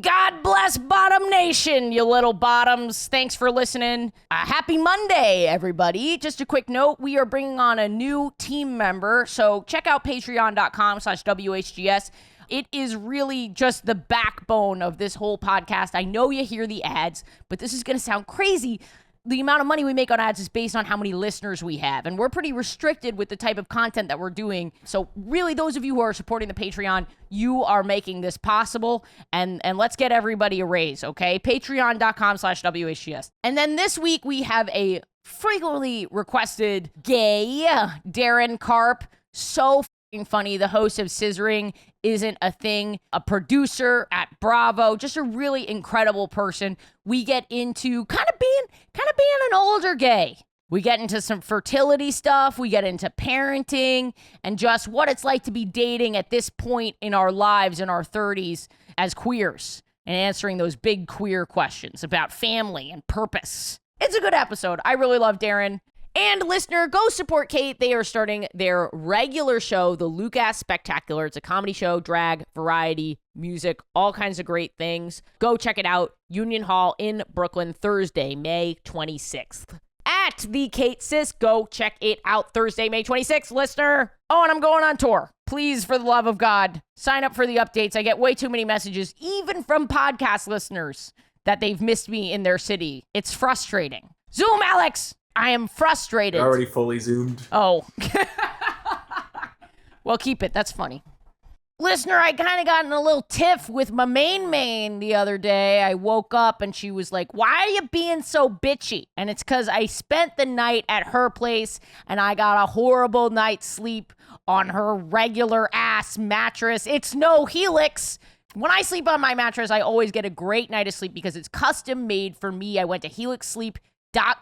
God bless Bottom Nation, you little bottoms. Thanks for listening. Happy Monday, everybody. Just a quick note, we are bringing on a new team member, so check out patreon.com/WHGS. It is really just the backbone of this whole podcast. I know you hear the ads, but this is going to sound crazy. The amount of money we make on ads is based on how many listeners we have, and we're pretty restricted with the type of content that we're doing. So really, those of you who are supporting the Patreon, you are making this possible, and let's get everybody a raise, okay? Patreon.com/WHGS. And then this week, we have a frequently requested gay, Daryn Carp. So funny. The host of Scissoring Isn't a Thing, a producer at Bravo, just a really incredible person. We get into kind of being an older gay. We get into some fertility stuff, we get into parenting, and just what it's like to be dating at this point in our lives in our 30s as queers, and answering those big queer questions about family and purpose. It's a good episode. I really love Daryn. And listener, go support Kate. They are starting their regular show, The Lucas Spectacular. It's a comedy show, drag, variety, music, all kinds of great things. Go check it out. Union Hall in Brooklyn, Thursday, May 26th. At the Kate Sisk, go check it out Thursday, May 26th, listener. Oh, and I'm going on tour. Please, for the love of God, sign up for the updates. I get way too many messages, even from podcast listeners, that they've missed me in their city. It's frustrating. Zoom, Alex! I am frustrated. You're already fully zoomed. Oh. Well, keep it. That's funny. Listener, I kind of got in a little tiff with my main the other day. I woke up and she was like, why are you being so bitchy? And it's because I spent the night at her place and I got a horrible night's sleep on her regular ass mattress. It's no Helix. When I sleep on my mattress, I always get a great night of sleep because it's custom made for me. I went to Helix Sleep.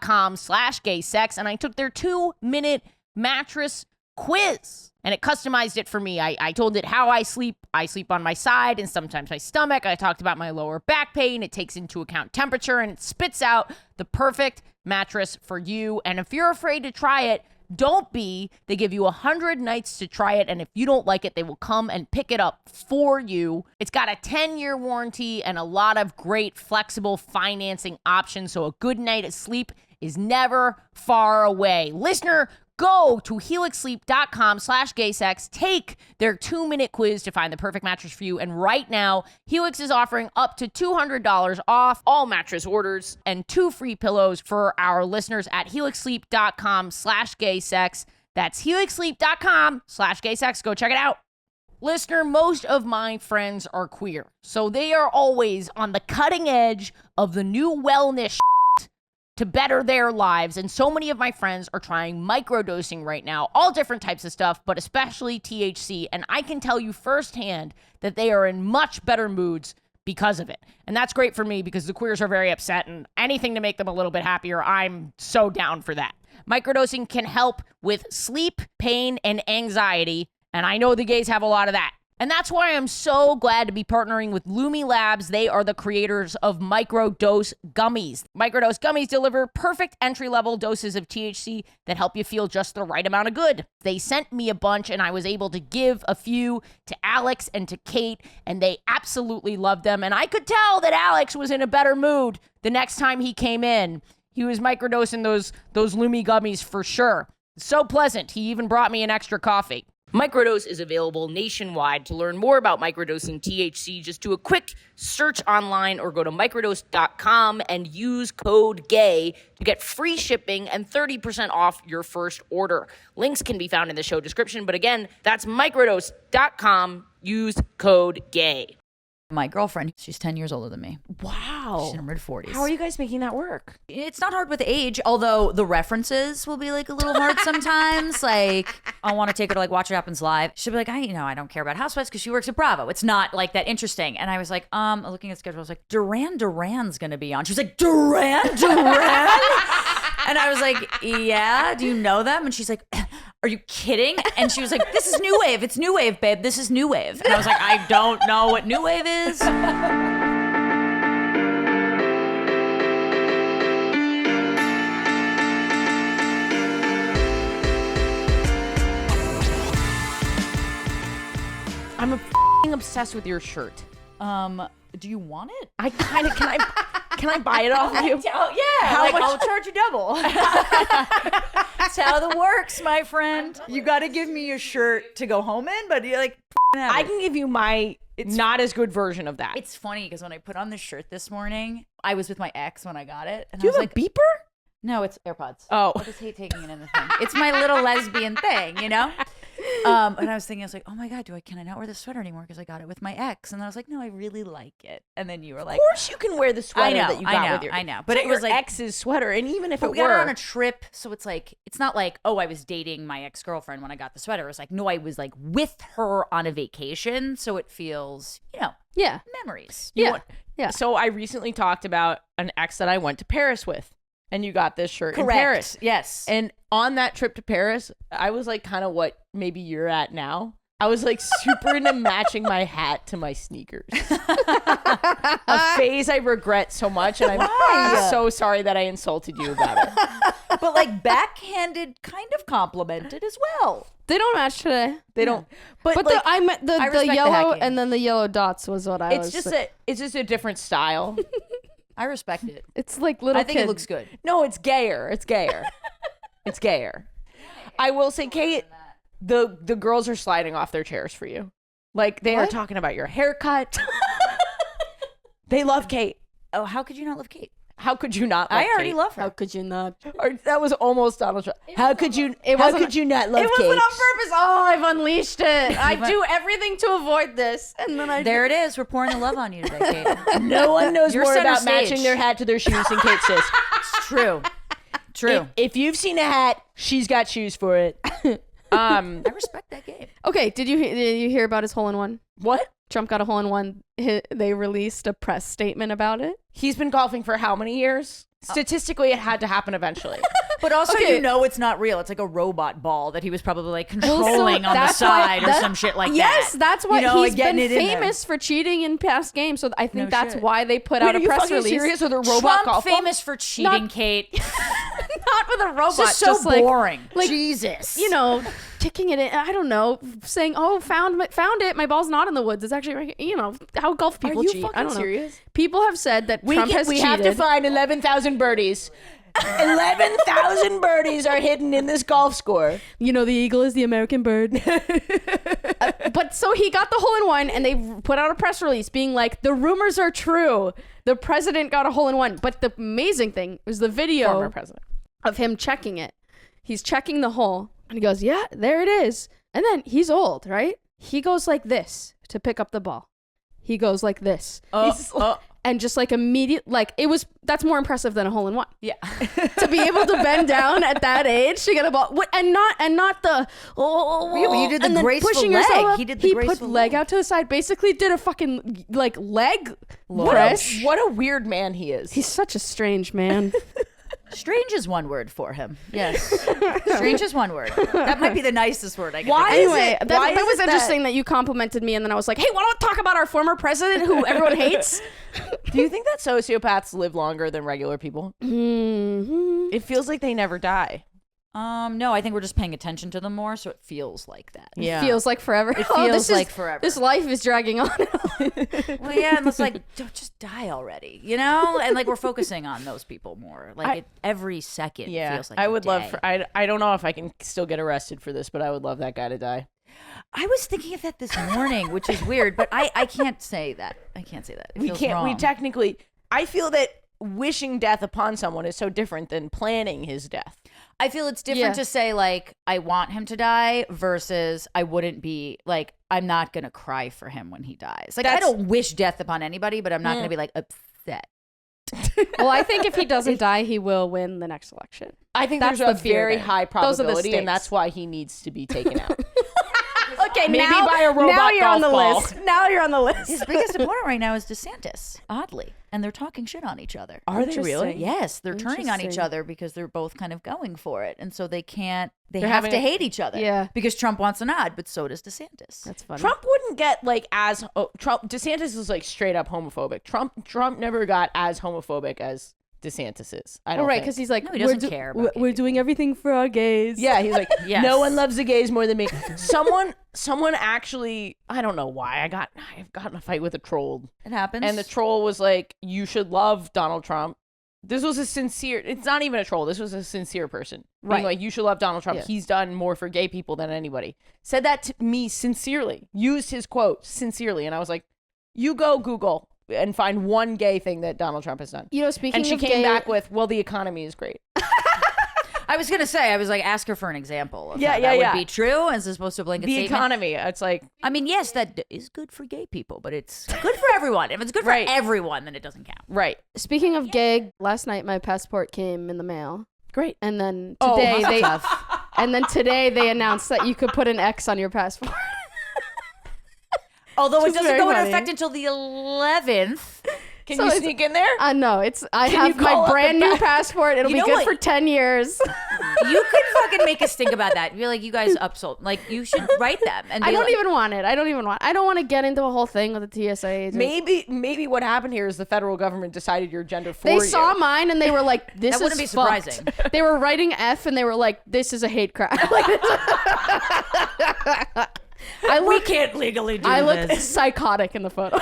.com/gaysex and I took their 2-minute mattress quiz and it customized it for me. I told it how I sleep. I sleep on my side and sometimes my stomach. I talked about my lower back pain. It takes into account temperature and it spits out the perfect mattress for you. And if you're afraid to try it, don't be. They give you 100 nights to try it, and if you don't like it, they will come and pick it up for you. It's got a 10-year warranty and a lot of great flexible financing options, so a good night of sleep is never far away. Listener, go to helixsleep.com/gaysex, take their 2-minute quiz to find the perfect mattress for you, and right now, Helix is offering up to $200 off all mattress orders and 2 free pillows for our listeners at helixsleep.com/gaysex. That's helixsleep.com/gaysex. Go check it out. Listener, most of my friends are queer, so they are always on the cutting edge of the new wellness to better their lives, and so many of my friends are trying microdosing right now, all different types of stuff, but especially THC, and I can tell you firsthand that they are in much better moods because of it. And that's great for me because the queers are very upset, and anything to make them a little bit happier, I'm so down for that. Microdosing can help with sleep, pain, and anxiety, and I know the gays have a lot of that. And that's why I'm so glad to be partnering with Lumi Labs. They are the creators of Microdose Gummies. Microdose Gummies deliver perfect entry-level doses of THC that help you feel just the right amount of good. They sent me a bunch, and I was able to give a few to Alex and to Kate, and they absolutely loved them. And I could tell that Alex was in a better mood the next time he came in. He was microdosing those Lumi gummies for sure. So pleasant. He even brought me an extra coffee. Microdose is available nationwide. To learn more about microdosing THC, just do a quick search online or go to microdose.com and use code GAY to get free shipping and 30% off your first order. Links can be found in the show description, but again, that's microdose.com. Use code GAY. My girlfriend, she's 10 years older than me. Wow. She's in her mid-40s. How are you guys making that work? It's not hard with age, although the references will be like a little hard sometimes. Like, I want to take her to like Watch What Happens Live. She'll be like, I don't care about Housewives because she works at Bravo. It's not like that interesting. And I was like, looking at the schedule, I was like, Duran's going to be on. She was like, Duran? And I was like, yeah, do you know them? And she's like, are you kidding? And she was like, this is New Wave. It's New Wave, babe. This is New Wave. And I was like, I don't know what New Wave is. I'm obsessed with your shirt. Do you want it? I kind of can I buy it off of you? How much? I'll charge you double. That's how the works, my friend. You got to give me your shirt to go home in, but you're like, I can give you my not as good version of that. It's funny because when I put on this shirt this morning, I was with my ex when I got it. And Do you I was have like, a beeper? No, it's AirPods. Oh. I just hate taking it in the thing. It's my little lesbian thing, you know? And I was thinking, I was like, oh my God, can I not wear this sweater anymore because I got it with my ex? And then I was like, no, I really like it. And then you were like, of course you can wear the sweater that you got with your. I know. But it it was your like ex's sweater, and even if we got it on a trip, so it's like, it's not like, oh, I was dating my ex-girlfriend when I got the sweater. It was like, no, I was like with her on a vacation, so it feels, memories. Yeah. So I recently talked about an ex that I went to Paris with. And you got this shirt in Paris. Yes. And on that trip to Paris, I was like kind of what maybe you're at now. I was like super into matching my hat to my sneakers. A phase I regret so much. And I'm so sorry that I insulted you about it. But like backhanded kind of complimented as well. They don't match today. They don't. But But like, I meant the respect the yellow hacking. and then the yellow dots was what I was. it's just a different style. I respect it. It's like little. I think kid. it looks good. No, it's gayer. It's gayer. It's gayer. I will say, Kate, the girls are sliding off their chairs for you. Like, they are talking about your haircut. They love Kate. Oh, how could you not love Kate? How could you not love I already Kate? love her. How could you not? Or, that was almost Donald Trump. How could you not love It Kate? wasn't on purpose. Oh, I've unleashed it. I do everything to avoid this, and then There it is. We're pouring the love on you today, Kate. No one knows You're more center about stage. matching their hat to their shoes than Kate Sisk. It's true. True. If you've seen a hat, she's got shoes for it. I respect that game. Okay, did you hear about his hole-in-one? What? Trump got a hole-in-one. They released a press statement about it. He's been golfing for how many years? Statistically, it had to happen eventually. But also, Okay. you know it's not real. It's like a robot ball that he was probably like controlling on the that's side why- or some shit like Yes, that. that's why You know, he's getting been it in there. famous for cheating in past games. So I think No that's shit. why they put Wait, out are a you press fucking release. serious with a robot Trump golf ball? famous for cheating, Kate. Not with a robot. This is so just like, boring. like, Jesus. you know, kicking it in. I don't know, saying, "Oh, found it. My ball's not in the woods. It's actually right here." You know how golf people Are you cheat. fucking I don't know. serious? People have said that Trump has we cheated. have to find 11,000 birdies. 11,000 birdies are hidden in this golf score. You know, the eagle is the American bird. But so he got the hole-in-one, and they put out a press release being like, the rumors are true. The president got a hole-in-one. But the amazing thing was the video Former president. of him checking it. He's checking the hole, and he goes, yeah, there it is. And then he's old, right? He goes like this to pick up the ball. He goes like this. And just like immediate, like that's more impressive than a hole-in-one. Yeah. To be able to bend down at that age to get a ball, and not the Yeah, but you did the and then graceful pushing leg. yourself up. He did the He graceful put leg leg. out to the side, basically did a fucking like leg What press. a weird man he is. He's such a strange man. Strange is one word for him. Yes. Strange is one word. That might be the nicest word I can Why think is of. Anyway, it- that why was is it that- interesting that you complimented me, and then I was like, hey, why don't we talk about our former president who everyone hates? Do you think that sociopaths live longer than regular people? Mm-hmm. It feels like they never die. No, I think we're just paying attention to them more, so it feels like that. Yeah. Feels like forever. It Oh, feels this like is, forever. This life is dragging on. Well, yeah, and it's like, don't just die already, you know? And like we're focusing on those people more. Like every second feels like I a would love day. for I don't know if I can still get arrested for this, but I would love that guy to die. I was thinking of that this morning, which is weird, but I can't say that. I can't say that. It We feels can't. We wrong. technically. I feel that wishing death upon someone is so different than planning his death. I feel it's different Yeah. to say like I want him to die versus I wouldn't be like I'm not gonna cry for him when he dies. Like I That's- don't wish death upon anybody, but I'm not gonna be like upset. Well, I think if he doesn't die, he will win the next election. I think That's there's a the fear very there. high Those are the probability, and that's stakes. why he needs to be taken out. Okay, Maybe now, by a robot now you're on the golf ball. list. Now you're on the list. His biggest opponent right now is DeSantis, oddly, and they're talking shit on each other. Are they really? Interesting. Yes, they're turning on each Interesting. other because they're both kind of going for it, and so they can't. They They're have having to a- hate each other. Yeah. because Trump wants a nod, but so does DeSantis. That's funny. Trump wouldn't get like Trump. DeSantis is like straight up homophobic. Trump never got as homophobic as DeSantis is. I don't right, think. because he's like, No, he doesn't care about we're doing everything for our gays. Yeah, he's like, Yes. no one loves the gays more than me. Someone actually, I don't know why, I've gotten in a fight with a troll. It happens. And the troll was like, you should love Donald Trump. This was a sincere, it's not even a troll. This was a sincere person. Being Right. like, you should love Donald Trump. Yeah. He's done more for gay people than anybody. Said that to me sincerely. Used his quote sincerely. And I was like, you go Google and find one gay thing that Donald Trump has done. You know, speaking And she of came gay, back with, well, the economy is great. I was gonna say, I was like, ask her for an example. Of Yeah, how yeah, that yeah. would be true as opposed to a blanket The statement. economy. It's like, I mean, yes, that is good for gay people, but it's good for everyone. If it's good for Right. everyone, then it doesn't count. right. speaking of gay, last night my passport came in the mail. Great. And then Oh, today that's today they announced that you could put an X on your passport. Although it Which is doesn't very go into funny. effect until the 11th. Can So you it's- sneak in there? No, I Can have you call my up brand the new back- passport. It'll You be know good what? for 10 years. You could fucking make us think about that. Be like, you guys upsold. Like, you should write them. And I be don't like, even want it. I don't want to get into a whole thing with the TSA agent. Maybe what happened here is the federal government decided your gender for They you. saw mine and they were like, "This That is wouldn't be fucked." surprising. They were writing F and they were like, "This is a hate crime." we can't legally do I looked this. psychotic in the photo.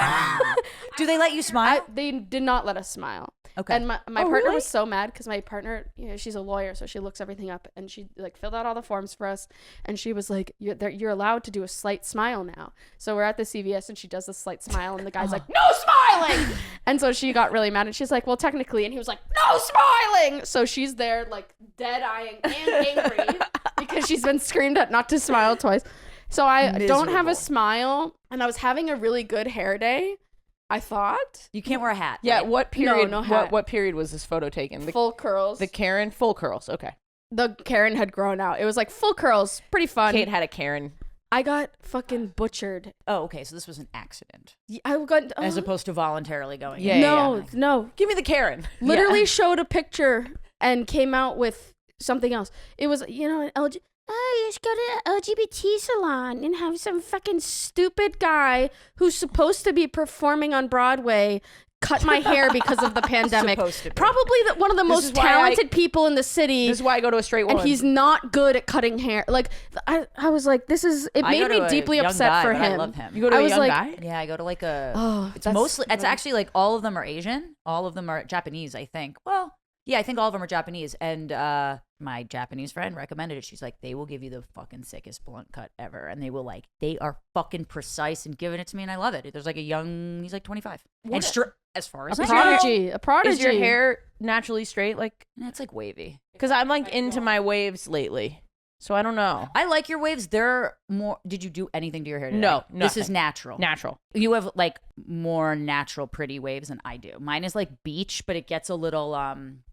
Do they let you smile? They did not let us smile. Okay. And my partner really? was so mad because my partner, she's a lawyer, so she looks everything up, and she like filled out all the forms for us, and she was like, "You're allowed to do a slight smile now." So we're at the CVS, and she does the slight smile, and the guy's like, "No smiling!" And so she got really mad, and she's like, "Well, technically," and he was like, "No smiling!" So she's there like dead eyeing and angry because she's been screamed at not to smile twice. So I don't have a Miserable. smile, and I was having a really good hair day, I thought. You can't wear a hat. Yeah, right? what period? no hat. What period was this photo taken? Full curls. The Karen full curls. Okay. The Karen had grown out. It was like full curls, pretty fun. Kate had a Karen. I got fucking butchered. Oh, okay. So this was an accident I got as opposed to voluntarily going. Yeah, in. no. Give me the Karen. Literally showed a picture and came out with something else. It was, an you should go to an LGBT salon and have some fucking stupid guy who's supposed to be performing on Broadway cut my hair because of the pandemic. Supposed to be. Probably one of the is most why talented people in the city. This is why I go to a straight And woman. he's not good at cutting hair. Like, I was like, it I made go to me a deeply young upset guy, for but him. I love him. You go to I a was young like, guy? Yeah, I go to like a. Oh, it's that's mostly. It's funny. actually like all of them are Asian. All of them are Japanese. I think. Well, yeah, I think all of them are Japanese. And my Japanese friend recommended it. She's like, they will give you the fucking sickest blunt cut ever, and they are fucking precise and giving it to me, and I love it. There's like he's like 25, and as far as a I know, prodigy. A prodigy. Is your hair naturally straight? Like, it's like wavy. because I'm like into my waves lately, so I don't know. I like your waves. They're more. Did you do anything to your hair today? No, This is nothing. natural. Natural. You have like more natural, pretty waves than I do. Mine is like beach, but it gets a little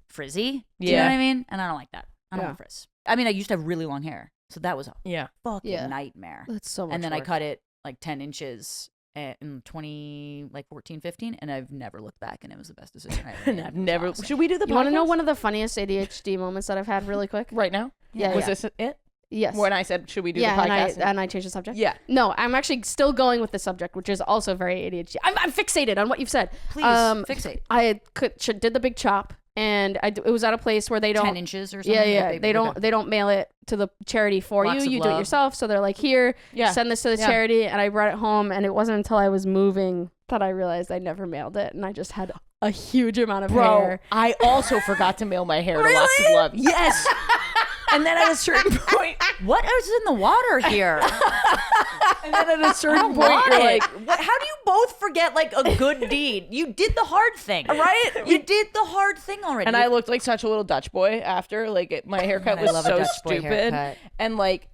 frizzy. Do you know Yeah. what I mean? And I don't like that. I don't Yeah. want frizz. I mean, I used to have really long hair, so that was a Yeah. fucking Yeah. nightmare. That's so much And then I work. cut it like 10 inches in 14, 15, and I've never looked back, and it was the best decision I ever And made. I've It was never. awesome. Should we do the podcast? You want to know one of the funniest ADHD moments that I've had really quick? right now? Yeah, Was yeah. this it? Yes. When I said, should we do yeah, the podcast? and I changed the subject. Yeah. No, I'm actually still going with the subject, which is also very ADHD. I'm fixated on what you've said. Please fixate. I did the big chop, and it was at a place where they don't 10 inches or something. Yeah. Big- They don't mail it to the charity for Lots of you. You do it love. yourself. So they're like, here, Yeah. send this to the Yeah. charity. And I brought it home, and it wasn't until I was moving that I realized I never mailed it, and I just had a huge amount of Bro, hair. I also forgot to mail my hair to Lots of Love. Yes. And then at a certain point, What is in the water here? and then at a certain point, Want you're it. like, How do you both forget like a good deed? You did the hard thing, right? You did the hard thing already. And I looked like such a little Dutch boy after. Like, my haircut I was love a so Dutch boy stupid. haircut. And like,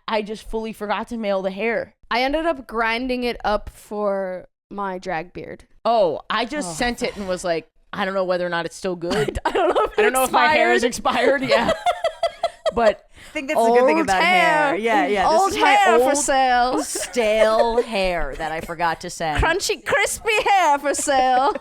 I just fully forgot to mail the hair. I ended up grinding it up for my drag beard. Oh, I just sent it and was like, I don't know whether or not it's still good. I don't know if I don't know if my hair is expired. Yeah. But I think that's the good thing Old about hair. Yeah. This Old is my hair for old sale. stale hair that I forgot to send. Crunchy, crispy hair for sale.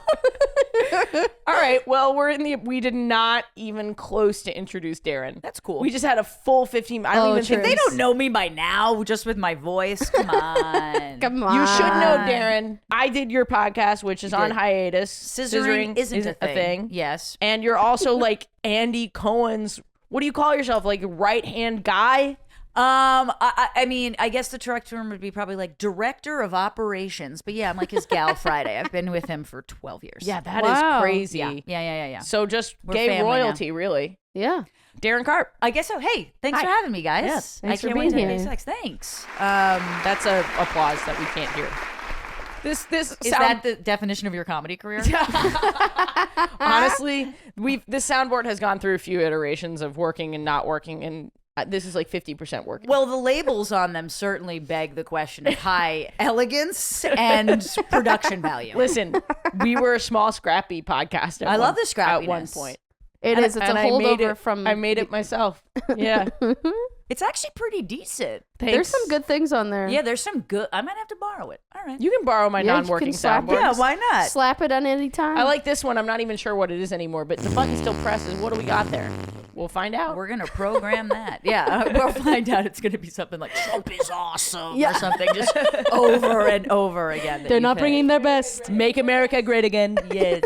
all right, well, we did not even close to introduce Daryn. That's cool. We just had a full 15. I don't even think true. They don't know me by now, just with my voice. Come on. Come on. you should know, Daryn. I did your podcast, which is on did. hiatus. Scissoring isn't a thing. Yes. And you're also like Andy Cohen's, what do you call yourself? Like right-hand guy? I mean, I guess the correct term would be probably like director of operations. But yeah, I'm like his gal Friday. I've been with him for 12 years. Yeah, that is Wow. crazy. Yeah. So just We're gay family royalty, really. Yeah. Daryn Carp. I guess so. Hey, thanks Hi. for having me, guys. Yes, thanks I for can't wait to being have here. sex. Thanks. That's a applause that we can't hear. This Is that the definition of your comedy career? honestly, this soundboard has gone through a few iterations of working and not working, and this is like 50% working. Well, the labels on them certainly beg the question of high elegance and production value. Listen, we were a small, scrappy podcast. I love the At one scrappiness. point. It is. It's a I made holdover it, from. I made it myself. Yeah. It's actually pretty decent. Thanks. There's some good things on there. Yeah, there's some good. I might have to borrow it. All right. You can borrow my Yeah, you non-working can slap soundboard. it. Yeah, why not? Slap it on any time. I like this one. I'm not even sure what it is anymore, but the button still presses. What do we got there? We'll find out. We're gonna program that. Yeah, we'll find out. It's gonna be something like "Trump is awesome" or something, just over and over again. They're not bringing their best. Make America great again. Yeah.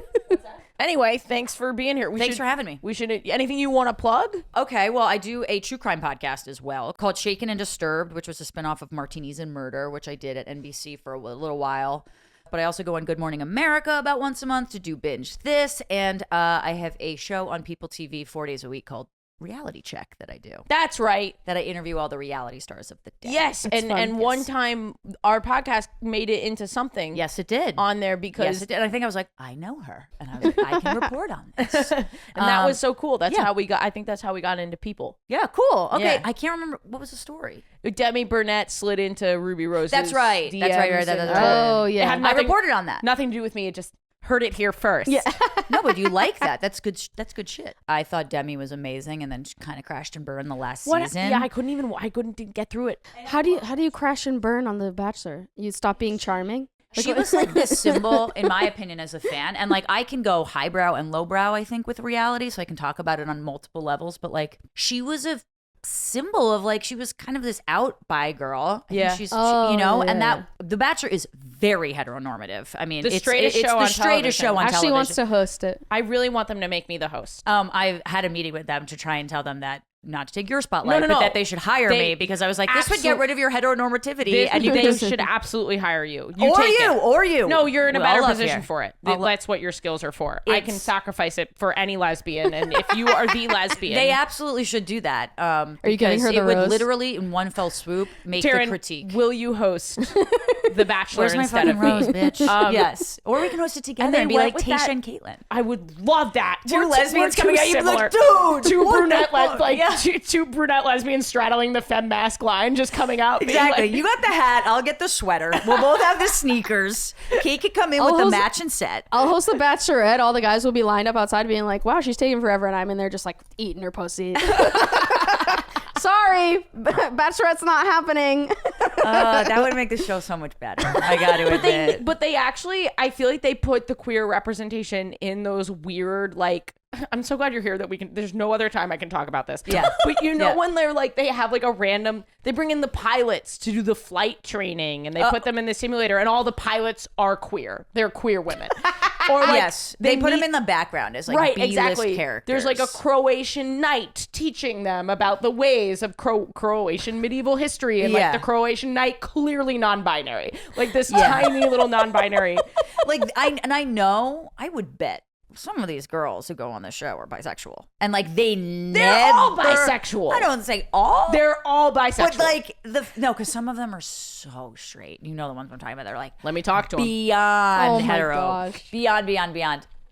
Anyway, thanks for being here. Thanks for having me. We should. Anything you want to plug? Okay, well, I do a true crime podcast as well called Shaken and Disturbed, which was a spinoff of Martinis and Murder, which I did at NBC for a little while. But I also go on Good Morning America about once a month to do Binge This. And I have a show on People TV 4 days a week called Reality Check that I do. That's right. That I interview all the reality stars of the day. Yes, That's and fun. one Yes. time our podcast made it into something. Yes, it did. On there Yes, because it did. And I think I was like, I know her. And I was like, I can report on this. and that was so cool. That's yeah. how we got. I think that's how we got into People. Yeah, cool. Okay, Yeah. I can't remember. What was the story? Demi Burnett slid into Ruby Rose's. That's right. That's right, DMs that's and- right. Oh It yeah. had I reported on that. Nothing to do with me. It just heard it here first. Yeah. No, but you like that. That's good. That's good shit. I thought Demi was amazing, and then she kind of crashed and burned the last season. Yeah, I couldn't get through it. How do you crash and burn on The Bachelor? You stop being charming. She was like this symbol, in my opinion, as a fan. And like, I can go highbrow and lowbrow, I think, with reality. So I can talk about it on multiple levels. But like, she was a symbol of like, she was kind of this out bi girl. I think Yeah. she's, Oh, you know, yeah. and that The Bachelor is very heteronormative. I mean, The it's straightest it's show the on straightest show on television. Actually television. wants to host it. I really want them to make me the host. I had a meeting with them to try and tell them that not to take your spotlight, No, but that they should hire They me because I was like, this would get rid of your heteronormativity. And you they can should absolutely hire you. or you. No, you're in a Well, better I'll position here. for it. I'll- That's what your skills are for. I can It's- sacrifice it for any lesbian, and if you are the lesbian, They absolutely should do that. Are you giving her the it would rose? literally, in one fell swoop, make the Daryn, critique. will you host The Bachelor Where's my instead fucking of me? rose, bitch? Yes. Or we can host it together they and be went like with Tasha that- and Caitlin. I would love that. Two We're lesbians we're coming too at you, you'd be like, similar. dude, two what brunette the fuck? like Yeah. two brunette lesbians straddling the femme mask line, just coming out. being Exactly. like- You got the hat. I'll get the sweater. We'll both have the sneakers. Kate could come in I'll with the host- matching set. I'll host The Bachelorette. All the guys will be lined up outside being like, wow, she's taking forever. And I'm in there just like eating her pussy. Sorry, Bachelorette's not happening. That would make the show so much better. I got to admit. But they actually, I feel like they put the queer representation in those weird, like, I'm so glad you're here that we can, there's no other time I can talk about this. Yeah. But you know, Yeah. when they're like, they have like a random, they bring in the pilots to do the flight training and they put them in the simulator and all the pilots are queer. They're queer women. Or like, Yes. They put meet- them in the background as like right, B-list exactly. characters. There's like a Croatian knight teaching them about the ways of Croatian medieval history, and Yeah. like the Croatian knight clearly non-binary, like this tiny little non-binary. like I know, I would bet some of these girls who go on the show are bisexual, and like They're all bisexual. I don't say all. They're all bisexual. but like because some of them are so straight. You know the ones I'm talking about. They're like let me talk to him. beyond Oh my hetero, gosh. beyond.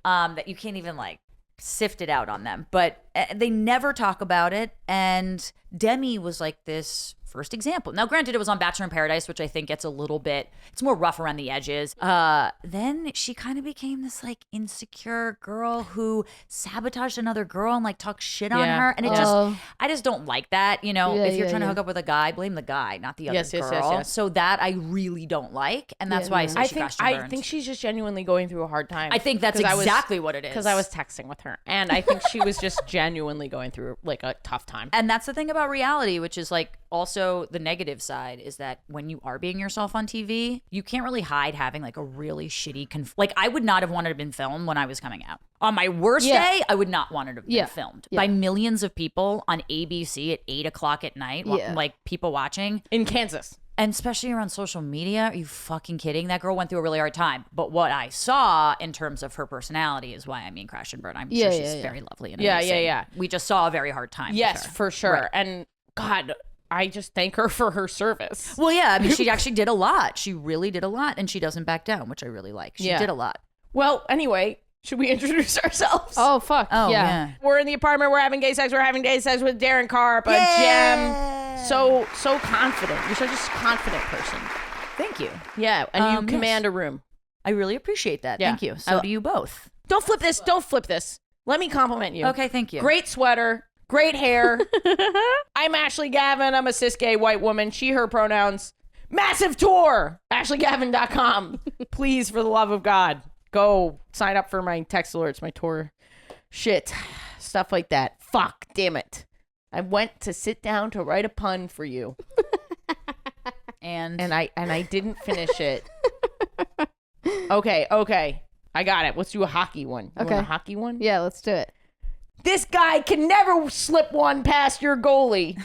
That you can't even like sift it out on them. But they never talk about it. And Demi was like this first example. Now, granted, it was on Bachelor in Paradise, which I think gets a little bit, it's more rough around the edges. Then she kind of became this like insecure girl who sabotaged another girl and like talked shit on her. And I just don't like that. You know, if you're trying to hook up with a guy, blame the guy, not the other girl. Yes. So that I really don't like. And that's why I say she crashed and burned. I think she's just genuinely going through a hard time. I think that's exactly what it is. Because I was texting with her. And I think she was just genuinely going through like a tough time. And that's the thing about reality, which is like also the negative side is that when you are being yourself on TV, you can't really hide having like a really shitty like I would not have wanted to have been filmed when I was coming out. On my worst day, I would not want it to have been filmed by millions of people on ABC at 8 o'clock at night, like people watching. In Kansas. And especially around social media. Are you fucking kidding? That girl went through a really hard time. But what I saw in terms of her personality is why I mean crash and burn. I'm sure she's very lovely and amazing. Yeah. We just saw a very hard time with her. For sure. Right. And God, I just thank her for her service. Well, yeah, I mean, she actually did a lot. She really did a lot, and she doesn't back down, which I really like. She did a lot. Well, anyway, should we introduce ourselves? Oh, fuck. Oh, yeah. We're in the apartment. We're having gay sex. We're having gay sex with Daryn, Carp, a gem. So confident. You're such a confident person. Thank you. Yeah, and you command a room. I really appreciate that. Yeah. Thank you. So do you both. Don't flip this. Don't flip this. Let me compliment you. Okay, thank you. Great sweater. Great hair. I'm Ashley Gavin. I'm a cis gay white woman. She, her pronouns. Massive tour. AshleyGavin.com. Please, for the love of God, go sign up for my text alerts, my tour shit. Stuff like that. Fuck. Damn it. I went to sit down to write a pun for you. and I didn't finish it. Okay. I got it. Let's do a hockey one. You want a hockey one? Yeah, let's do it. This guy can never slip one past your goalie.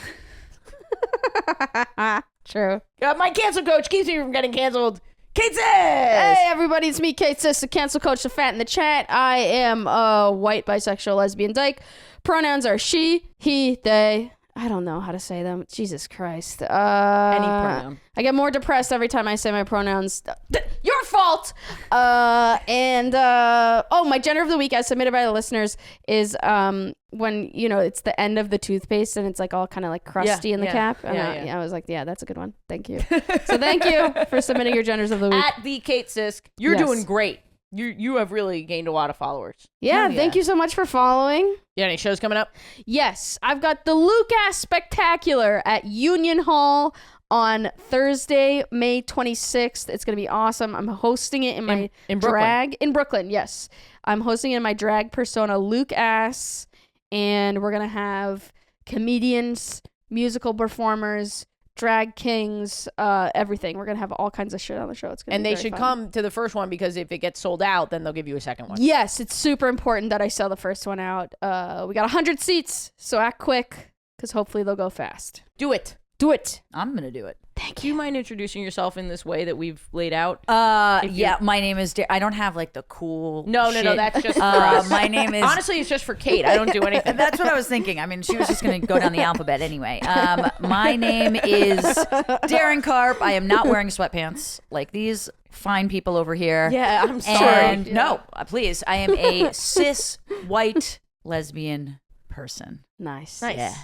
True. My cancel coach keeps me from getting canceled. Kate Sisk! Hey, everybody, it's me, Kate Sisk, the cancel coach, the fat in the chat. I am a white, bisexual, lesbian dyke. Pronouns are she, he, they. I don't know how to say them. Jesus Christ. Any pronoun. I get more depressed every time I say my pronouns. Your fault! My gender of the week, as submitted by the listeners, is when, you know, it's the end of the toothpaste and it's like all kind of like crusty in the cap. And I was like, yeah, that's a good one. Thank you. So thank you for submitting your genders of the week. At the Kate Sisk. You're doing great. You have really gained a lot of followers. Yeah, thank you so much for following. You got any shows coming up? Yes, I've got the Lucas Spectacular at Union Hall on Thursday, May 26th. It's going to be awesome. I'm hosting it in my drag. In Brooklyn, yes. I'm hosting it in my drag persona, Luke Ass, and we're going to have comedians, musical performers, drag kings, everything. We're going to have all kinds of shit on the show. It's going to be very fun. Come to the first one because if it gets sold out, then they'll give you a second one. Yes, it's super important that I sell the first one out. We got 100 seats, so act quick because hopefully they'll go fast. Do it. Do it. I'm going to do it. Thank you. Do you mind introducing yourself in this way that we've laid out? Yeah, my name is I don't have like the cool No, shit. that's just for us. My name is Honestly, it's just for Kate. I don't do anything. That's what I was thinking. I mean, she was just going to go down the alphabet anyway. My name is Daryn Carp. I am not wearing sweatpants like these fine people over here. Yeah, I'm sorry. And no, please. I am a cis white lesbian person. Nice. Yeah.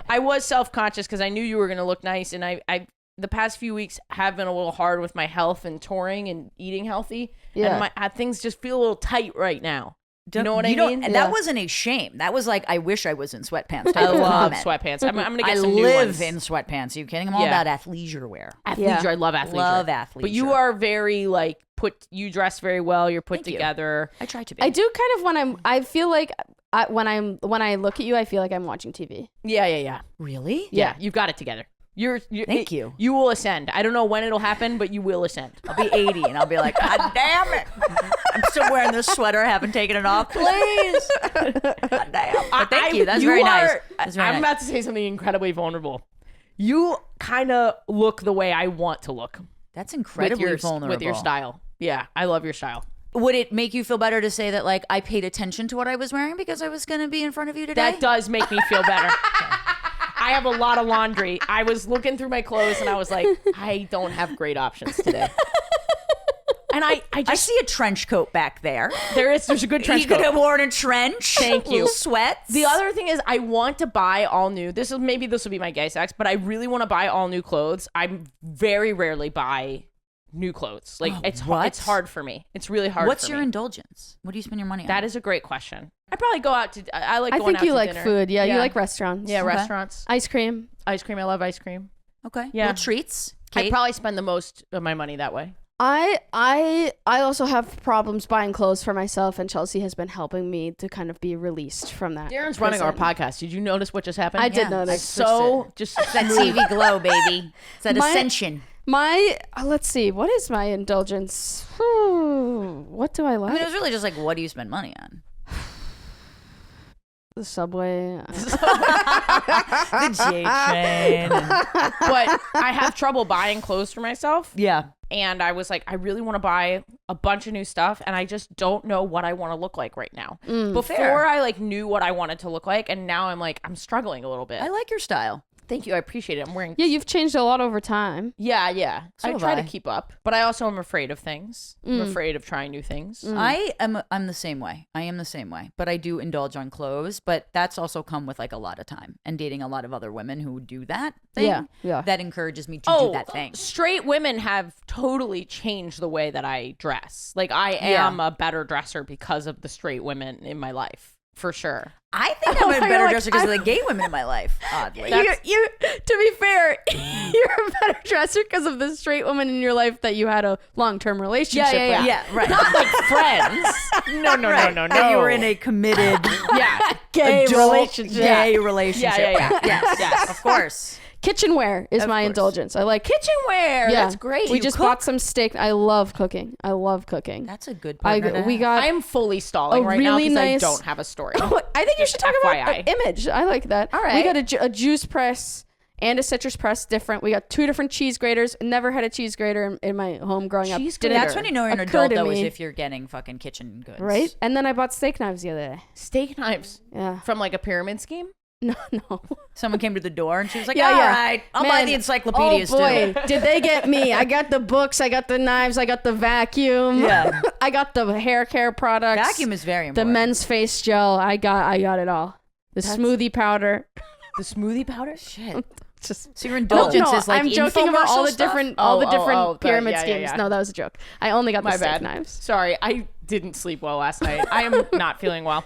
I was self-conscious because I knew you were going to look nice, and I the past few weeks have been a little hard with my health and touring and eating healthy. Yeah. And things just feel a little tight right now. You know what I mean? And that wasn't a shame. That was like, I wish I was in sweatpants. I love sweatpants. I'm going to get some new ones. I live in sweatpants. Are you kidding? I'm all about athleisure wear. Athleisure. I love athleisure. Love athleisure. But you are very like you dress very well. You're put together. I try to be. I do kind of I feel like when I look at you, I feel like I'm watching TV. Yeah. Really? Yeah. You've got it together. Thank you. You will ascend. I don't know when it'll happen, but you will ascend. I'll be 80 and I'll be like, God damn it. I'm still wearing this sweater. I haven't taken it off. Please. God damn. But thank you. That's very nice. I'm about to say something incredibly vulnerable. You kind of look the way I want to look. That's incredibly vulnerable. With your style. Yeah, I love your style. Would it make you feel better to say that, like, I paid attention to what I was wearing because I was going to be in front of you today? That does make me feel better. I have a lot of laundry. I was looking through my clothes and I was like, I don't have great options today. And I just see a trench coat back there. there's a good trench You coat. could have worn a trench. Thank you. Little sweats. The other thing is I want to buy all new. This will be my gay sex, but I really want to buy all new clothes. I very rarely buy new clothes. Like it's hard for me. It's really hard. What's for your me. indulgence? What do you spend your money on? That is a great question. I probably go out to. I like. I Going think out you to like dinner. food. Yeah, you like restaurants. Yeah, Okay. restaurants. Ice cream. Ice cream. I love ice cream. okay. Yeah. Little treats. I Kate? probably spend the most of my money that way. I also have problems buying clothes for myself, and Chelsea has been helping me to kind of be released from that. Darren's running our prison. podcast. Did you notice what just happened? I did Yeah. notice. So just It's that TV glow, baby. It's that My- ascension. Let's see, what is my indulgence? What do I I like? mean, it was really just like, what do you spend money on? The Subway. The J train. but I have trouble buying clothes for myself. Yeah. And I was like, I really want to buy a bunch of new stuff, and I just don't know what I want to look like right now. Before Fair. I like knew what I wanted to look like, and now I'm like, I'm struggling a little bit. I like your style. Thank you, I appreciate it. I'm wearing. Yeah, you've changed a lot over time. Yeah. So I have try I. to keep up, but I also am afraid of things. I'm afraid of trying new things. I'm the same way. I am the same way. But I do indulge on clothes, but that's also come with like a lot of time and dating a lot of other women who do that thing. Yeah. That encourages me to do that thing. Straight women have totally changed the way that I dress. Like I am a better dresser because of the straight women in my life, for sure. I think I'm a better like, dresser because of the gay women in my life, oddly. You, to be fair, you're a better dresser because of the straight woman in your life that you had a long-term relationship with. Yeah, right. Not like friends. No. And you were in a committed Yeah, gay adult relationship. gay relationship. Yeah. Yes, of course. Kitchenware is Of my course. indulgence. I like Kitchenware. Yeah. That's great. We You just cook? bought some steak. I love cooking. That's a good partner. to We have. got. I'm fully stalling a right now really because nice- I don't have a story. I think you should talk about FYI. image. I like that. All We right. got a juice press and a citrus press different. We got 2 different cheese graters. Never had a cheese grater in my home growing up. Cheese Didn't grater. That's when you know you're an occur adult, to though, is me. if you're getting fucking kitchen goods. Right? And then I bought steak knives the other day. Steak knives Yeah. from like a pyramid scheme. No. Someone came to the door and she was like, Yeah, all yeah. right, I'll buy Man, the encyclopedias oh boy, too. did they get me? I got the books, I got the knives, I got the vacuum. Yeah. I got the hair care products. Vacuum is very the important. men's face gel. I got it all. The smoothie powder. The smoothie powder. Shit. Just So your indulgence is like I'm joking about all the infomercial stuff? different Oh, pyramid yeah, schemes. yeah. No, that was a joke. I only got the My steak bad. knives. Sorry, I didn't sleep well last night. I am not feeling well.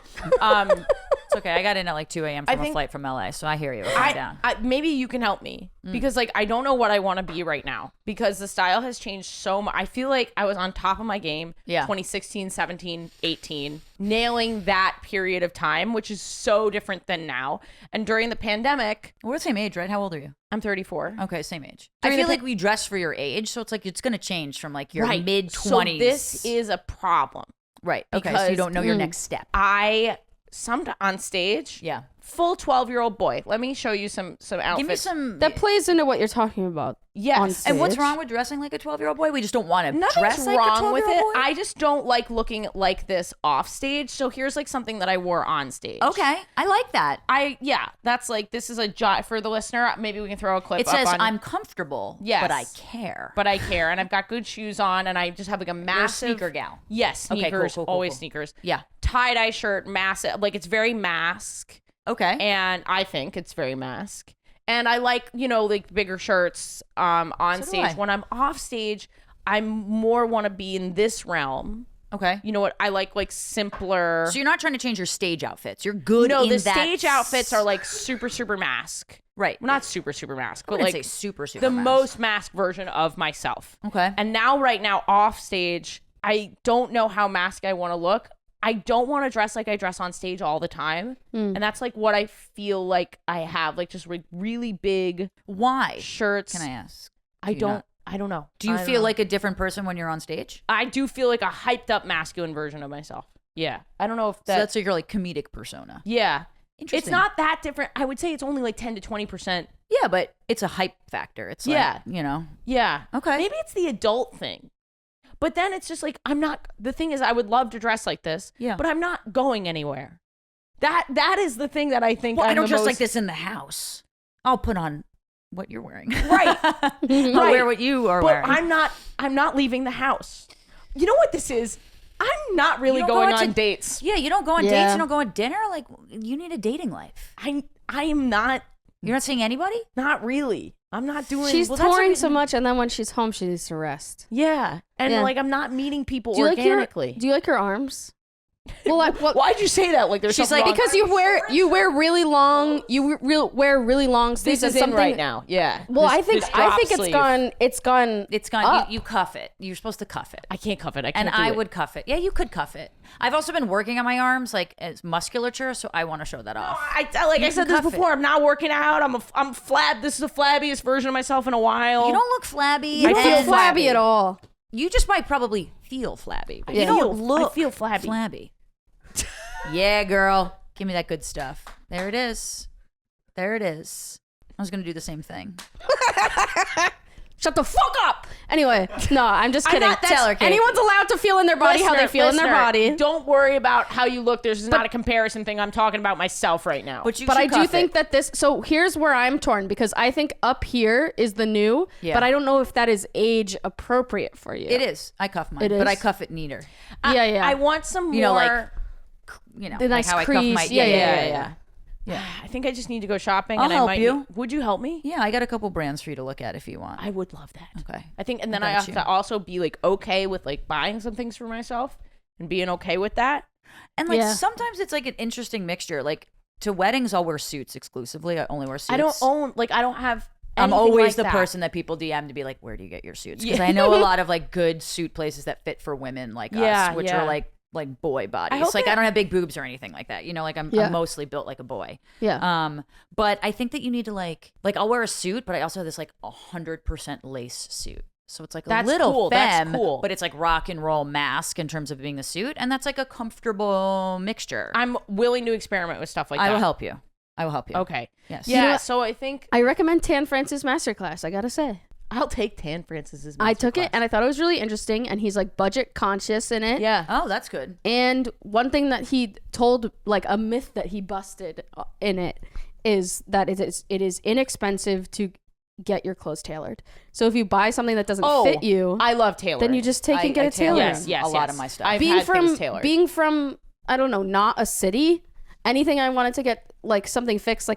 It's okay. I got in at like 2 a.m. from a think- flight from LA, so I hear you. Calm down. Maybe you can help me because like I don't know what I want to be right now because the style has changed so much. I feel like I was on top of my game. Yeah. 2016, 17, 18, nailing that period of time, which is so different than now. And during the pandemic, We're the same age, right? How old are you? I'm 34. Okay, same age. I During feel the like we dress for your age, so it's like it's going to change from like your Right. mid So 20s. this is a problem. right. Okay, so because- you don't know your next step. On stage. Yeah. Full 12-year-old boy. Let me show you some outfits. Give me some. That plays into what you're talking about. Yes. on and what's stage. wrong with dressing like a 12-year-old boy? We just don't want to Nothing's dress like a wrong with 12-year-old it. boy? I just don't like looking like this off stage. So here's like something that I wore on stage. Okay, I like that. That's like this is for the listener. Maybe we can throw a clip. It says up on, I'm comfortable, Yes. but I care. but I care, and I've got good shoes on, and I just have like a You're a massive sneaker gal. Yes, Okay, cool, sneakers. cool, cool, Always cool. sneakers. Yeah. Tie-dye shirt, massive. Like it's very mask, Okay. and I think it's very mask. And I like, like bigger shirts on So do stage. I. When I'm off stage, I more want to be in this realm. okay. You know what? I like simpler. So you're not trying to change your stage outfits. You're good No, in the that stage outfits are like super mask. right. Well, not super mask, I but wouldn't like say super the mask. most masked version of myself. Okay. And now, right now, off stage, I don't know how masked I want to look. I don't want to dress like I dress on stage all the time. And that's like what I feel like I have, like just really big Why? shirts. Can I ask? I Do you don't. not- I don't know. Do you I don't feel know. like a different person when you're on stage? I do feel like a hyped up masculine version of myself. Yeah. I don't know if So that. that's like your like comedic persona. Yeah. It's Interesting. not that different. I would say it's only like 10 to 20%. Yeah, but it's a hype factor. It's like, Yeah. Yeah. Okay. Maybe it's the adult thing. But then it's just like the thing is I would love to dress like this. Yeah. But I'm not going anywhere. That is the thing that I think Well, I I'm don't the dress most, like this in the house. I'll put on what you're wearing. Right. I'll wear what you are But wearing. I'm not leaving the house. You know what this is? I'm not really You don't going go out on to- dates. Yeah, you don't go on Yeah. dates. You don't go on dinner. Like, you need a dating life. I am not You're not seeing anybody? really. I'm not doing. She's well, that's touring a- so much, and then when she's home, she needs to rest. Yeah, and Yeah. like I'm not meeting people Do you organically. do you like her arms? Well, like what? Why'd you say that? Like there's She's something like, wrong? Because you wear really long wear really long sleeves. this is and in right now. Yeah. Well, This- I think this drop it's sleeve. gone. It's gone. It's gone. up. You cuff it. You're supposed to cuff it. I can't cuff it. I can't. And do I it. would cuff it. Yeah, you could cuff it. I've also been working on my arms, like as musculature, so I want to show that off. Like You I said can this cuff before. it. I'm not working out. I'm flab. This is the flabbiest version of myself in a while. You don't look flabby. You don't feel look flabby at all. You just might probably feel flabby. But Yeah. You don't feel- look I feel flabby. flabby. Yeah, girl. Give me that good stuff. There it is. There it is. I was going to do the same thing. Shut the fuck up. Anyway, no, I'm just kidding. not- that's- Tell her, Kate. Anyone's allowed to feel in their body how they feel in their body. Don't worry about how you look. There's not a comparison thing. I'm talking about myself right now. But you But should I do cuff think it. that this. So here's where I'm torn because I think up here is the new, Yeah. but I don't know if that is age appropriate for you. It is. I cuff mine, It but I is? cuff it neater. Yeah. I want some more. You know, like, You know, The like nice how I cuff crease. my Yeah. I think I just need to go shopping. I'll and help I might you. Would you help me? Yeah, I got a couple brands for you to look at if you want. I would love that. Okay. I think, and then I I got have you. to also be like okay with like buying some things for myself and being okay with that. And like Yeah. sometimes it's like an interesting mixture. Like to weddings, I'll wear suits exclusively. I only wear suits. I don't own like I don't have. I'm anything always like the that. person that people DM to be like, "Where do you get your suits?" Because I know a lot of like good suit places that fit for women like Yeah, us, which yeah. are like boy bodies. hope Like that- I don't have big boobs or anything like that. You know, like I'm mostly built like a boy. Yeah. But I think that you need to like I'll wear a suit, but I also have this like 100% lace suit. So it's like a That's little cool. That's femme, cool. but it's like rock and roll mask in terms of being the suit, and that's like a comfortable mixture. I'm willing to experiment with stuff like I that. will help you. I will help you. Okay. Yes. Yeah. know what? So I think I recommend Tan Francis Masterclass. I gotta say, I'll take Tan Francis's. I took it and I thought it was really interesting. And he's like budget conscious in it. yeah. Oh, that's good. And one thing that he told, like a myth that he busted in it, is that it is inexpensive to get your clothes tailored. So if you buy something that doesn't fit you, I love tailoring. then you just take and get it tailor tailored. Yes. a lot of my stuff. I've being had things tailored. from I don't know, not a city. Anything I wanted to get like something fixed,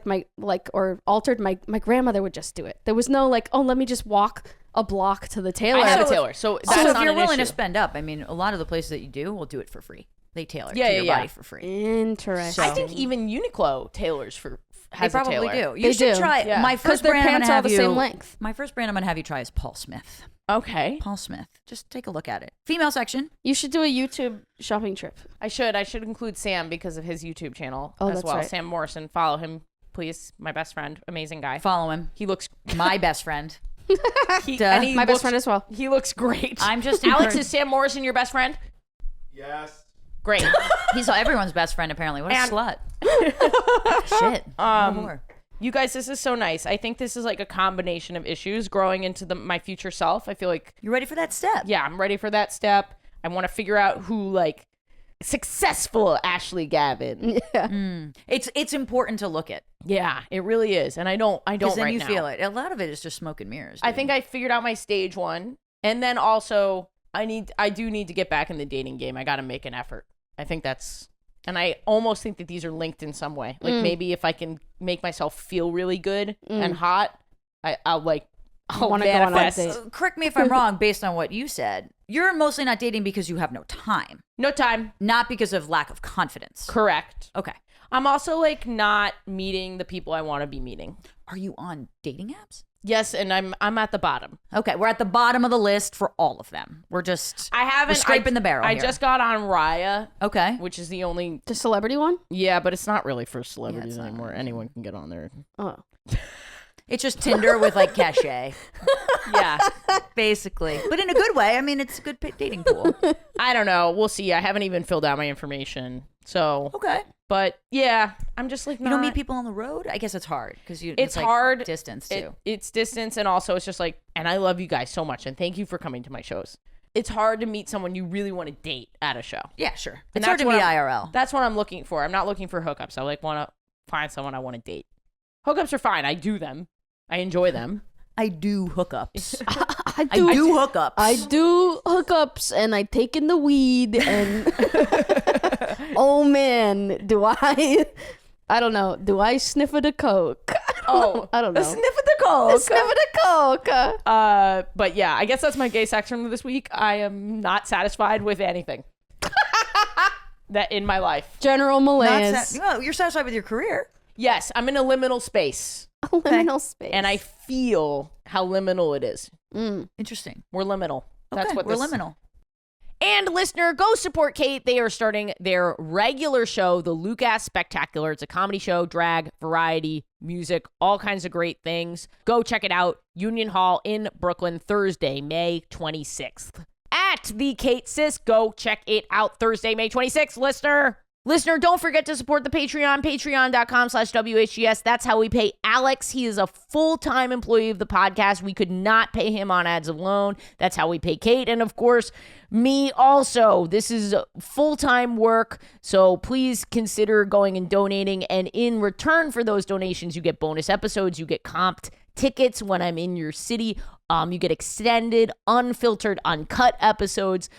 or altered, my grandmother would just do it. There was no like, oh, let me just walk a block to the tailor. I have a So if- tailor, so that's So if not you're an willing to issue. spend up, I mean, a lot of the places that you do will do it for free. They tailor Yeah, to yeah, your yeah. body for free. Interesting. I think even Uniqlo tailors for They has a probably tailor. do. You They should do. try. Yeah. My 'Cause first their brand I'm pants gonna are have the you, same length. My first brand I'm gonna have you try is Paul Smith. Okay. Paul Smith. Just take a look at it. Female section. You should do a YouTube shopping trip. I should include Sam because of his YouTube channel Oh, as that's well. right. Sam Morrison. Follow him, please. My best friend. Amazing guy. Follow him. He looks My best friend. he, Duh. and he My best looks- friend as well. He looks great. I'm just Alex, encouraged- is Sam Morrison your best friend? Yes. Great. He's everyone's best friend apparently. What a And- slut. Shit. What a whore. You guys, this is so nice. I think this is like a combination of issues growing into my future self. I feel like, You ready for that step? yeah, I'm ready for that step. I want to figure out who like successful Ashley Gavin. It's important to look at. Yeah, it really is. And I don't Because then right you now. feel it. A lot of it is just smoke and mirrors. I dude. think I figured out my stage one. And then also I do need to get back in the dating game. I got to make an effort. I think that's, and I almost think that these are linked in some way. Like maybe if I can make myself feel really good and hot, I'll Wanna go on a manifest. date. Correct me if I'm wrong based on what you said. You're mostly not dating because you have no time, No time. not because of lack of confidence. Correct. Okay. I'm also like not meeting the people I want to be meeting. Are you on dating apps? Yes, and I'm at the bottom. Okay, we're at the bottom of the list for all of them. We're just I haven't we're scraping I, the barrel. I here. just got on Raya, okay. which is the only The celebrity one? yeah, but it's not really for celebrities it's not anymore. really. Anyone can get on there. Oh. It's just Tinder with like cachet, Yeah. basically, but in a good way. I mean, it's a good dating pool. I don't know. We'll see. I haven't even filled out my information. So, Okay. but yeah, I'm just like You don't not- meet people on the road. I guess it's hard because It's like hard. distance too. It's distance, and also it's just like, and I love you guys so much, and thank you for coming to my shows. It's hard to meet someone you really want to date at a show. Yeah, sure. And It's hard that's to what meet I'm- IRL. That's what I'm looking for. I'm not looking for hookups. I like want to find someone I want to date. Hookups are fine. I do them. I enjoy them. I do hookups. I do hookups. I do hookups, and I take in the weed, and oh man, do I don't know. Do I sniff of the coke? I don't know. Sniff of the coke. Sniff of the coke. But yeah, I guess that's my gay section this week. I am not satisfied with anything that in my life. General malaise. You're satisfied with your career. Yes, I'm in a liminal space. A liminal space. And I feel how liminal it is. Interesting. We're liminal. That's what we're liminal. And listener, go support Kate. They are starting their regular show, The Lucas Spectacular. It's a comedy show, drag, variety, music, all kinds of great things. Go check it out. Union Hall in Brooklyn, Thursday, May 26th. At the Kate Sisk, go check it out Thursday, May 26th, listener. Listener, don't forget to support the Patreon, patreon.com/WHGS. That's how we pay Alex. He is a full-time employee of the podcast. We could not pay him on ads alone. That's how we pay Kate. And of course, me also. This is full-time work, so please consider going and donating. And in return for those donations, you get bonus episodes, you get comped tickets when I'm in your city. You get extended, unfiltered, uncut episodes,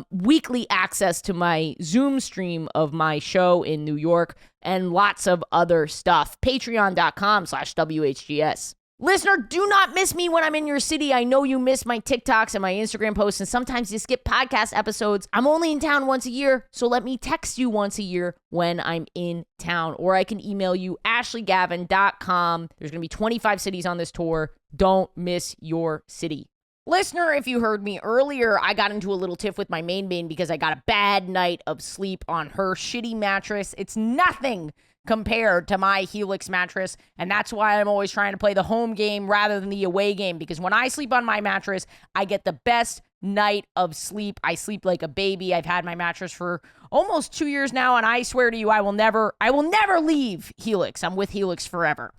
weekly access to my Zoom stream of my show in New York, and lots of other stuff. Patreon.com/WHGS. Listener, do not miss me when I'm in your city. I know you miss my TikToks and my Instagram posts, and sometimes you skip podcast episodes. I'm only in town once a year, so let me text you once a year when I'm in town. Or I can email you, ashleygavin.com. There's going to be 25 cities on this tour. Don't miss your city. Listener, if you heard me earlier, I got into a little tiff with my main because I got a bad night of sleep on her shitty mattress. It's nothing compared to my Helix mattress, and that's why I'm always trying to play the home game rather than the away game, because when I sleep on my mattress, I get the best night of sleep. I sleep like a baby. I've had my mattress for almost 2 years now, and I swear to you, I will never leave Helix. I'm with Helix forever.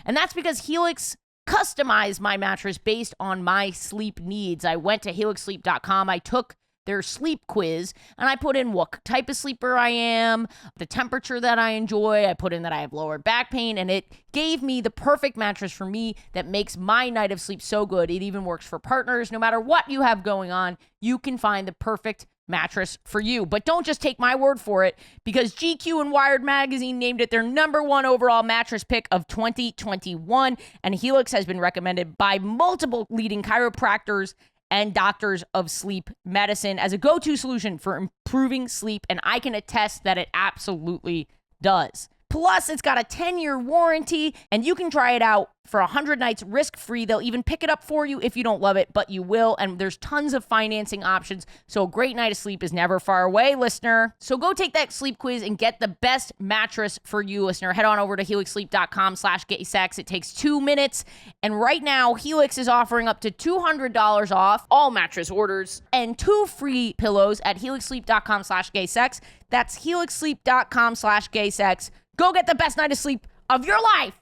And that's because Helix customized my mattress based on my sleep needs. I went to helixsleep.com. I took their sleep quiz, and I put in what type of sleeper I am, the temperature that I enjoy. I put in that I have lower back pain, and it gave me the perfect mattress for me that makes my night of sleep so good. It even works for partners. No matter what you have going on, you can find the perfect mattress for you. But don't just take my word for it, because GQ and Wired Magazine named it their #1 overall mattress pick of 2021, and Helix has been recommended by multiple leading chiropractors and doctors of sleep medicine as a go-to solution for improving sleep, and I can attest that it absolutely does. Plus, it's got a 10-year warranty, and you can try it out for 100 nights risk-free. They'll even pick it up for you if you don't love it, but you will, and there's tons of financing options, so a great night of sleep is never far away, listener. So go take that sleep quiz and get the best mattress for you, listener. Head on over to helixsleep.com/gaysex. It takes 2 minutes, and right now, Helix is offering up to $200 off all mattress orders and 2 free pillows at helixsleep.com/gaysex. That's helixsleep.com/gaysex. Go get the best night of sleep of your life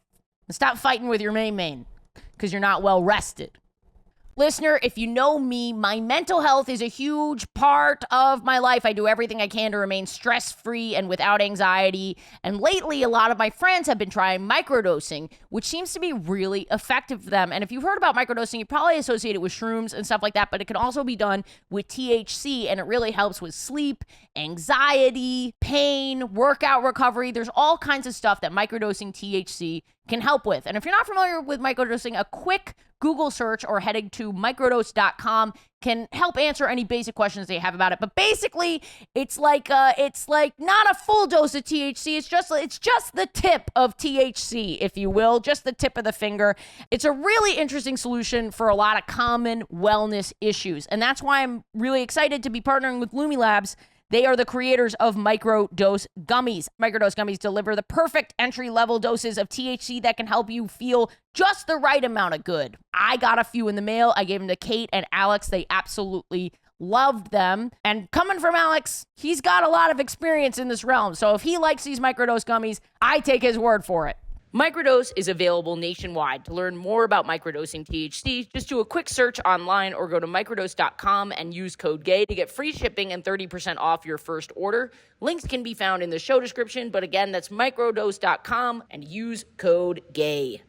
and stop fighting with your main because you're not well rested. Listener, if you know me, my mental health is a huge part of my life. I do everything I can to remain stress-free and without anxiety. And lately, a lot of my friends have been trying microdosing, which seems to be really effective for them. And if you've heard about microdosing, you probably associate it with shrooms and stuff like that, but it can also be done with THC, and it really helps with sleep, anxiety, pain, workout recovery. There's all kinds of stuff that microdosing THC can help with. And if you're not familiar with microdosing, a quick Google search or heading to microdose.com can help answer any basic questions they have about it. But basically, it's like not a full dose of THC. It's just the tip of THC, if you will, just the tip of the finger. It's a really interesting solution for a lot of common wellness issues. And that's why I'm really excited to be partnering with Lumi Labs. They are the creators of microdose gummies. Microdose gummies deliver the perfect entry-level doses of THC that can help you feel just the right amount of good. I got a few in the mail. I gave them to Kate and Alex. They absolutely loved them. And coming from Alex, he's got a lot of experience in this realm. So if he likes these microdose gummies, I take his word for it. Microdose is available nationwide. To learn more about microdosing THC, just do a quick search online or go to microdose.com and use code GAY to get free shipping and 30% off your first order. Links can be found in the show description, but again, that's microdose.com and use code GAY.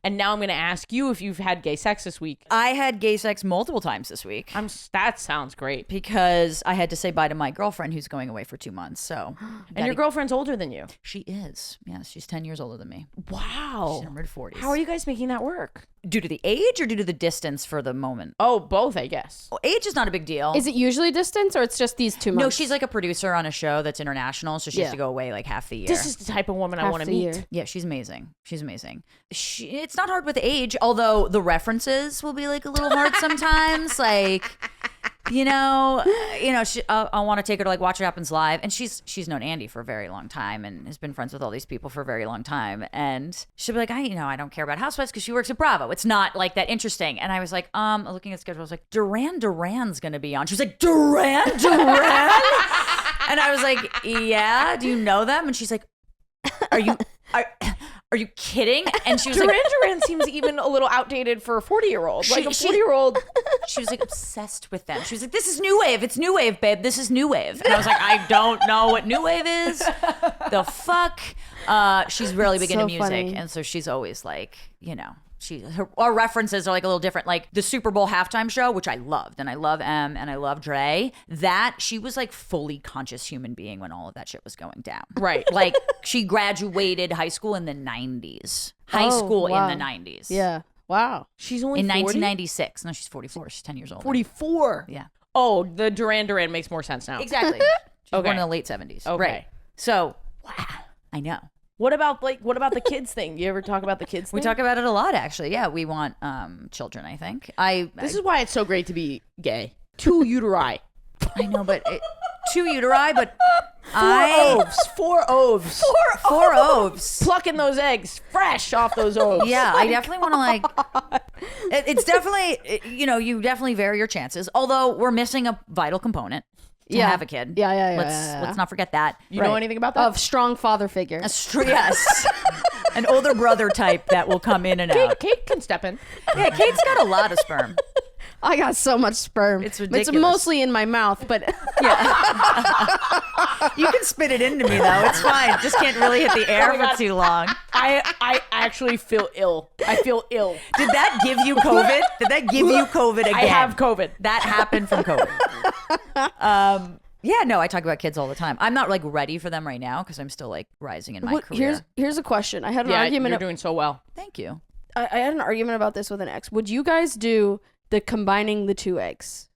And now I'm going to ask you if you've had gay sex this week. I had gay sex multiple times this week That sounds great. because I had to say bye to my girlfriend who's going away for 2 months. So, And your girlfriend's older than you. she is. Yes, she's 10 years older than me. Wow. She's in her mid-40s. How are you guys making that work? Due to the age or due to the distance for the moment? Oh, both, I guess. Well, age is not a big deal. Is it usually distance or it's just these 2 months? No, she's like a producer on a show that's international, so she has Yeah. to go away like half the year. This is the type of woman I Half want to the meet. year. Yeah, she's amazing. She's amazing. It's not hard with age, although the references will be like a little hard sometimes. Like, I want to take her to like Watch What Happens Live, and she's known Andy for a very long time and has been friends with all these people for a very long time. And she'll be like, I don't care about housewives because she works at Bravo. It's not like that interesting. And I was like, looking at the schedule, I was like, Duran's gonna be on. She was like, Duran. And I was like, yeah, do you know them? And she's like, are you kidding? And she was like, Duran seems even a little outdated for a 40-year-old. Like a She- 40-year-old. she was like obsessed with them. She was like, this is new wave. It's new wave, babe. This is new wave. And I was like, I don't know what new wave is. The fuck? She's really big into so music. funny. And so she's always like, our references are like a little different. Like the Super Bowl halftime show, which I loved, and I love M and I love Dre. That she was like fully conscious human being when all of that shit was going down. Right. Like she graduated high school in the 90s. High Oh, school wow. in the 90s. Yeah. Wow. She's only In 40? 1996. No, she's 44. She's 10 years old. 44. Yeah. Oh, the Duran makes more sense now. Exactly. She was Okay. born in the late 70s. Okay. Right. So, wow. I know. What about the kids thing? You ever talk about the kids thing? We talk about it a lot, actually. Yeah, we want children, I think. This is why it's so great to be gay. 2 uteri. I know, but 2 uteri, but Four oves. Four oves. Plucking those eggs fresh off those oves. Yeah, I definitely want to like. It's definitely, you definitely vary your chances. Although we're missing a vital component to Yeah. have a kid. Yeah. Let's not forget that. You know anything about that? Of strong father figure. Yes, an older brother type that will come in and out. Kate can step in. Yeah, Kate's got a lot of sperm. I got so much sperm. It's ridiculous. It's mostly in my mouth, but You can spit it into me though. It's fine. Just can't really hit the air for too long. I actually feel ill. I feel ill. Did that give you COVID? Did that give you COVID again? I have COVID. That happened from COVID. Yeah, no, I talk about kids all the time. I'm not like ready for them right now because I'm still like rising in my career. here's a question. I had an Yeah, argument. you're doing so well. Thank you. I had an argument about this with an ex. Would you guys do the combining the 2 eggs?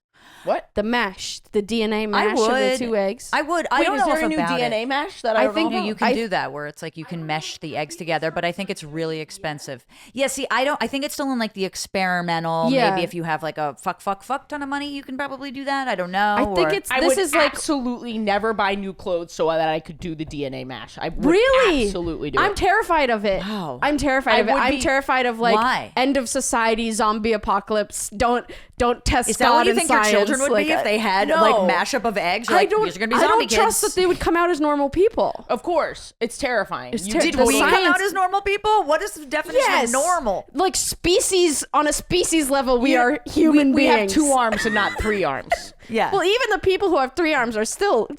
What? The mash, the DNA mash of the 2 eggs. I would. I Wait, don't is know there if a new about DNA it. mash that I don't think know about? You can do that where it's like you can mesh the eggs together, but I think it's really expensive. Yeah, see, I think it's still in like the experimental. Yeah. Maybe if you have like a fuck ton of money, you can probably do that. I don't know. I think or- it's I this would is like absolutely never buy new clothes so that I could do the DNA mash. I would really absolutely do I'm it. terrified of it. Wow. I'm terrified I of it. would I'm be- terrified of like Why? end of society, zombie apocalypse. Don't test Is that God what you and think your science. children would like, be if they had no. like mashup of eggs? You're like, these are gonna be zombie I don't trust kids. that they would come out as normal people. Of course, it's terrifying. It's You ter- Did the we come science- out as normal people? What is the definition Yes. of normal? Like species on a species level, we are human we beings. have 2 arms and not 3 arms. Yeah. Well, even the people who have 3 arms are still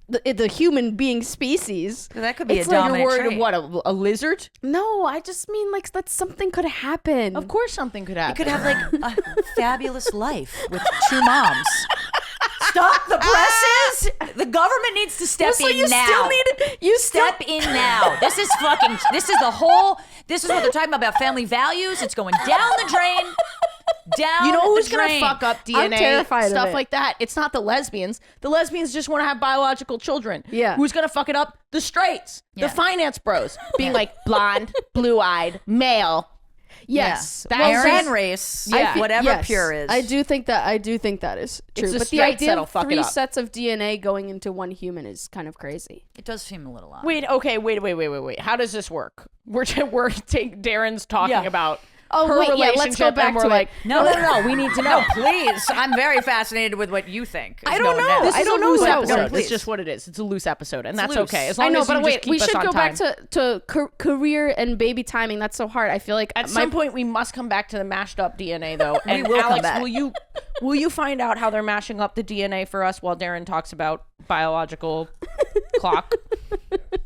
the human being species. that could be It's a like dominant you're worried trait. of what, a lizard? No, I just mean like that something could happen. Of course something could happen. You could have like a fabulous life with 2 moms. Stop the presses! The government needs to step So in you now. still need you Step in now. This is this is what they're talking about family values. It's going down the drain. Down You know who's the gonna drain. fuck up DNA terrified of stuff it. like that? It's not the lesbians. The lesbians just want to have biological children. Yeah. Who's gonna fuck it up? The straights, Yeah. the finance bros, being like blonde, blue-eyed, male. Yes. Yeah. That's Aryan just- race, Yeah. whatever Yes. pure is. I do think that is true. It's the But the straights idea that'll of fuck it 3 up. sets of DNA going into one human is kind of crazy. It does seem a little odd. Wait, okay, wait. How does this work? We're Daryn's talking Yeah. about Oh, her wait, yeah, relationship, let's go back and we're to it. like, no, we need to know. No, please. I'm very fascinated with what you think. I don't know. This I is don't a know loose how it episode. works. It's just what it is. It's a loose episode, and that's loose. okay. As I long know, as you but just wait, keep we us should on go time. back to career and baby timing. That's so hard. I feel like At some point, we must come back to the mashed up DNA, though. And will come Alex, back. will you find out how they're mashing up the DNA for us while Daryn talks about biological clock?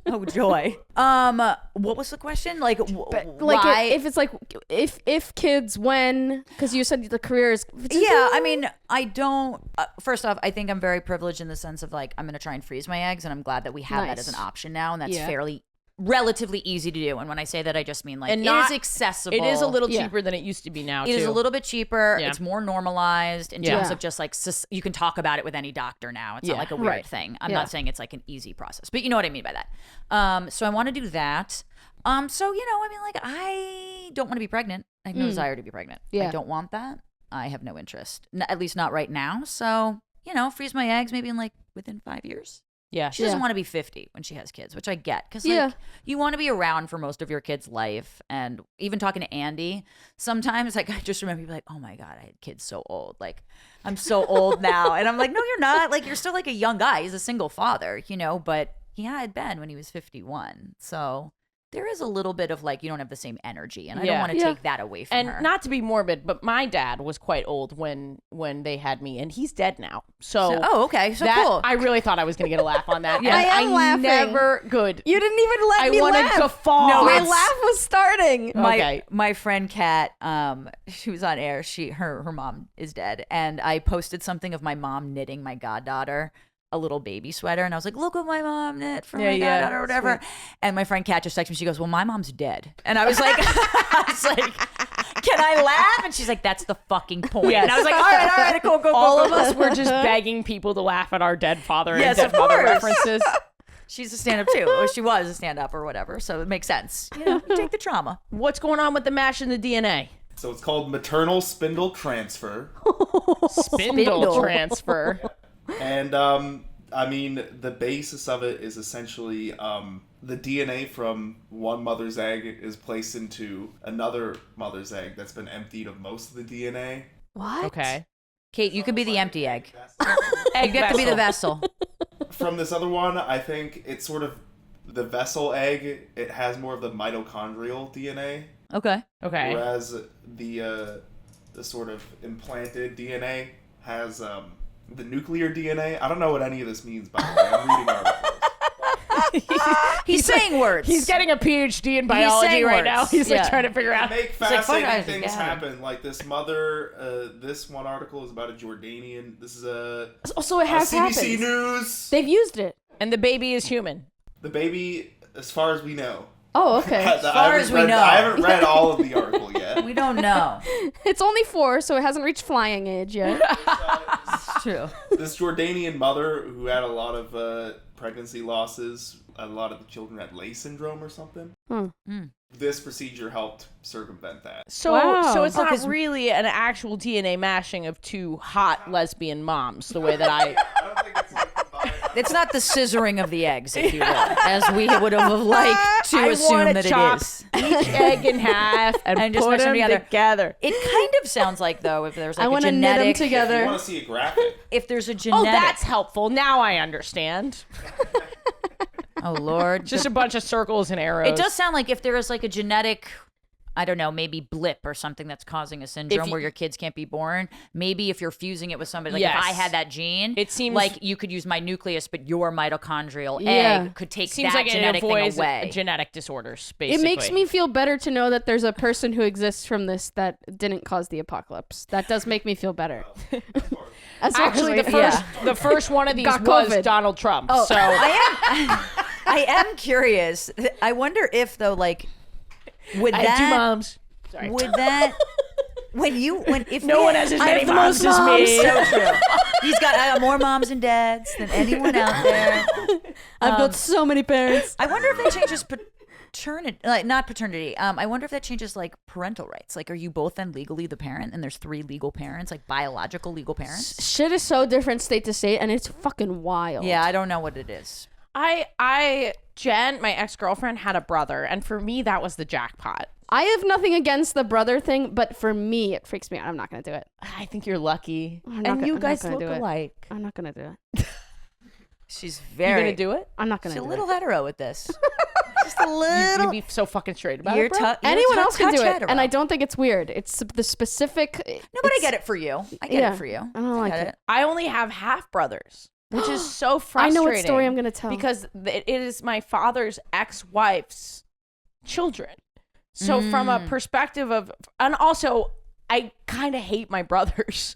Oh joy. What was the question? Like, why? If it's like if kids, when, because you said the career is. Yeah, I mean, I don't. First off, I think I'm very privileged in the sense of like I'm gonna try and freeze my eggs, and I'm glad that we have that as an option now, and that's relatively easy to do. And when I say that, I just mean like it is accessible. It is a little cheaper than it used to be now. It is a little bit cheaper. Yeah. It's more normalized in terms of just like you can talk about it with any doctor now. It's not like a weird thing. I'm not saying it's like an easy process, but you know what I mean by that. So I want to do that. So I mean, like I don't want to be pregnant. I have no desire to be pregnant. I don't want that. I have no interest, at least not right now. So freeze my eggs maybe in like within 5 years. Yeah. She doesn't want to be 50 when she has kids, which I get. Because, like, you want to be around for most of your kid's life. And even talking to Andy, sometimes, like, I just remember people like, oh, my God, I had kids so old. Like, I'm so old now. And I'm like, no, you're not. Like, you're still, like, a young guy. He's a single father, but he had Ben when he was 51. So there is a little bit of, like, you don't have the same energy. And I don't want to take that away from her. And not to be morbid, but my dad was quite old when they had me, and he's dead now. So okay. So cool. I really thought I was going to get a laugh on that. I am laughing. Never good. You didn't even let me laugh. I want to guffaw. No, my laugh was starting. My friend Kat, she was on air. Her mom is dead, and I posted something of my mom knitting my goddaughter a little baby sweater, and I was like, look what my mom knit for my goddaughter or whatever. Sweet. And my friend Kat just texted me. She goes, well, my mom's dead. And I was like, can I laugh? And she's like, that's the fucking point. Yes. And I was like, all right, cool. All of us were just begging people to laugh at our dead father and dead mother references. She's a stand-up too. Or she was a stand-up or whatever, so it makes sense. Take the trauma. What's going on with the mash in the DNA? So it's called maternal spindle transfer. Spindle transfer. And I mean, the basis of it is essentially the DNA from one mother's egg is placed into another mother's egg that's been emptied of most of the DNA. What? Okay. Kate, you could be the empty egg. You get to be the vessel. From this other one, I think it's sort of the vessel egg. It has more of the mitochondrial DNA. Okay. Whereas the sort of implanted DNA has the nuclear DNA. I don't know what any of this means, by the way. I'm reading articles. He's saying words. He's getting a PhD in biology right now. He's like trying to figure out. Make fascinating things happen. Like this mother. This one article is about a Jordanian. This is so it has CBC happened. News. They've used it, and the baby is human. The baby, as far as we know. Oh, okay. As far as we know. I haven't read all of the article yet. We don't know. It's only 4, so it hasn't reached flying age yet. It's true. This Jordanian mother who had a lot of pregnancy losses, a lot of the children had Lay syndrome or something. This procedure helped circumvent that. So it's not really an actual DNA mashing of two hot lesbian moms, the way that I don't think it's like combined. It's not the scissoring of the eggs, if you will, as we would have liked to assume that it is. Each egg in half and just put mix them them together. It kind of sounds like, though, if there's like I a want to knit them genetic... together. You want to see a graphic? If there's a genetic... Oh, that's helpful. Now I understand. Oh, Lord. Just a bunch of circles and arrows. It does sound like if there is like a genetic... I don't know, maybe blip or something that's causing a syndrome where your kids can't be born. Maybe if you're fusing it with somebody, like if I had that gene, it seems like you could use my nucleus, but your mitochondrial egg could take that like genetic thing away. Genetic disorders, basically. It makes me feel better to know that there's a person who exists from this that didn't cause the apocalypse. That does make me feel better. Actually, the first one of these was COVID. Donald Trump. Oh. So I am curious. I wonder if though, like. I have 2 moms. Sorry. Would that if no one has as many moms as me? So true. I got more moms and dads than anyone out there. I've got so many parents. I wonder if that changes paternity, like not paternity. I wonder if that changes like parental rights. Like, are you both then legally the parent, and there's 3 legal parents, like biological legal parents? Shit is so different state to state, and it's fucking wild. Yeah, I don't know what it is. Jen, my ex-girlfriend, had a brother, and for me, that was the jackpot. I have nothing against the brother thing, but for me, it freaks me out. I'm not going to do it. I think you're lucky. You guys look alike. I'm not going to do it. She's very... You going to do it? I'm not going to do it. She's a little hetero with this. Just a little... You'd be so fucking straight about it, bro. Anyone else can do it, and I don't think it's weird. It's the specific... No, but I get it for you. I get it for you. I don't like it. I only have half brothers. which is so I frustrating. know what story I'm going to tell. Because it is my father's ex-wife's children. So from a perspective of, and also I kind of hate my brothers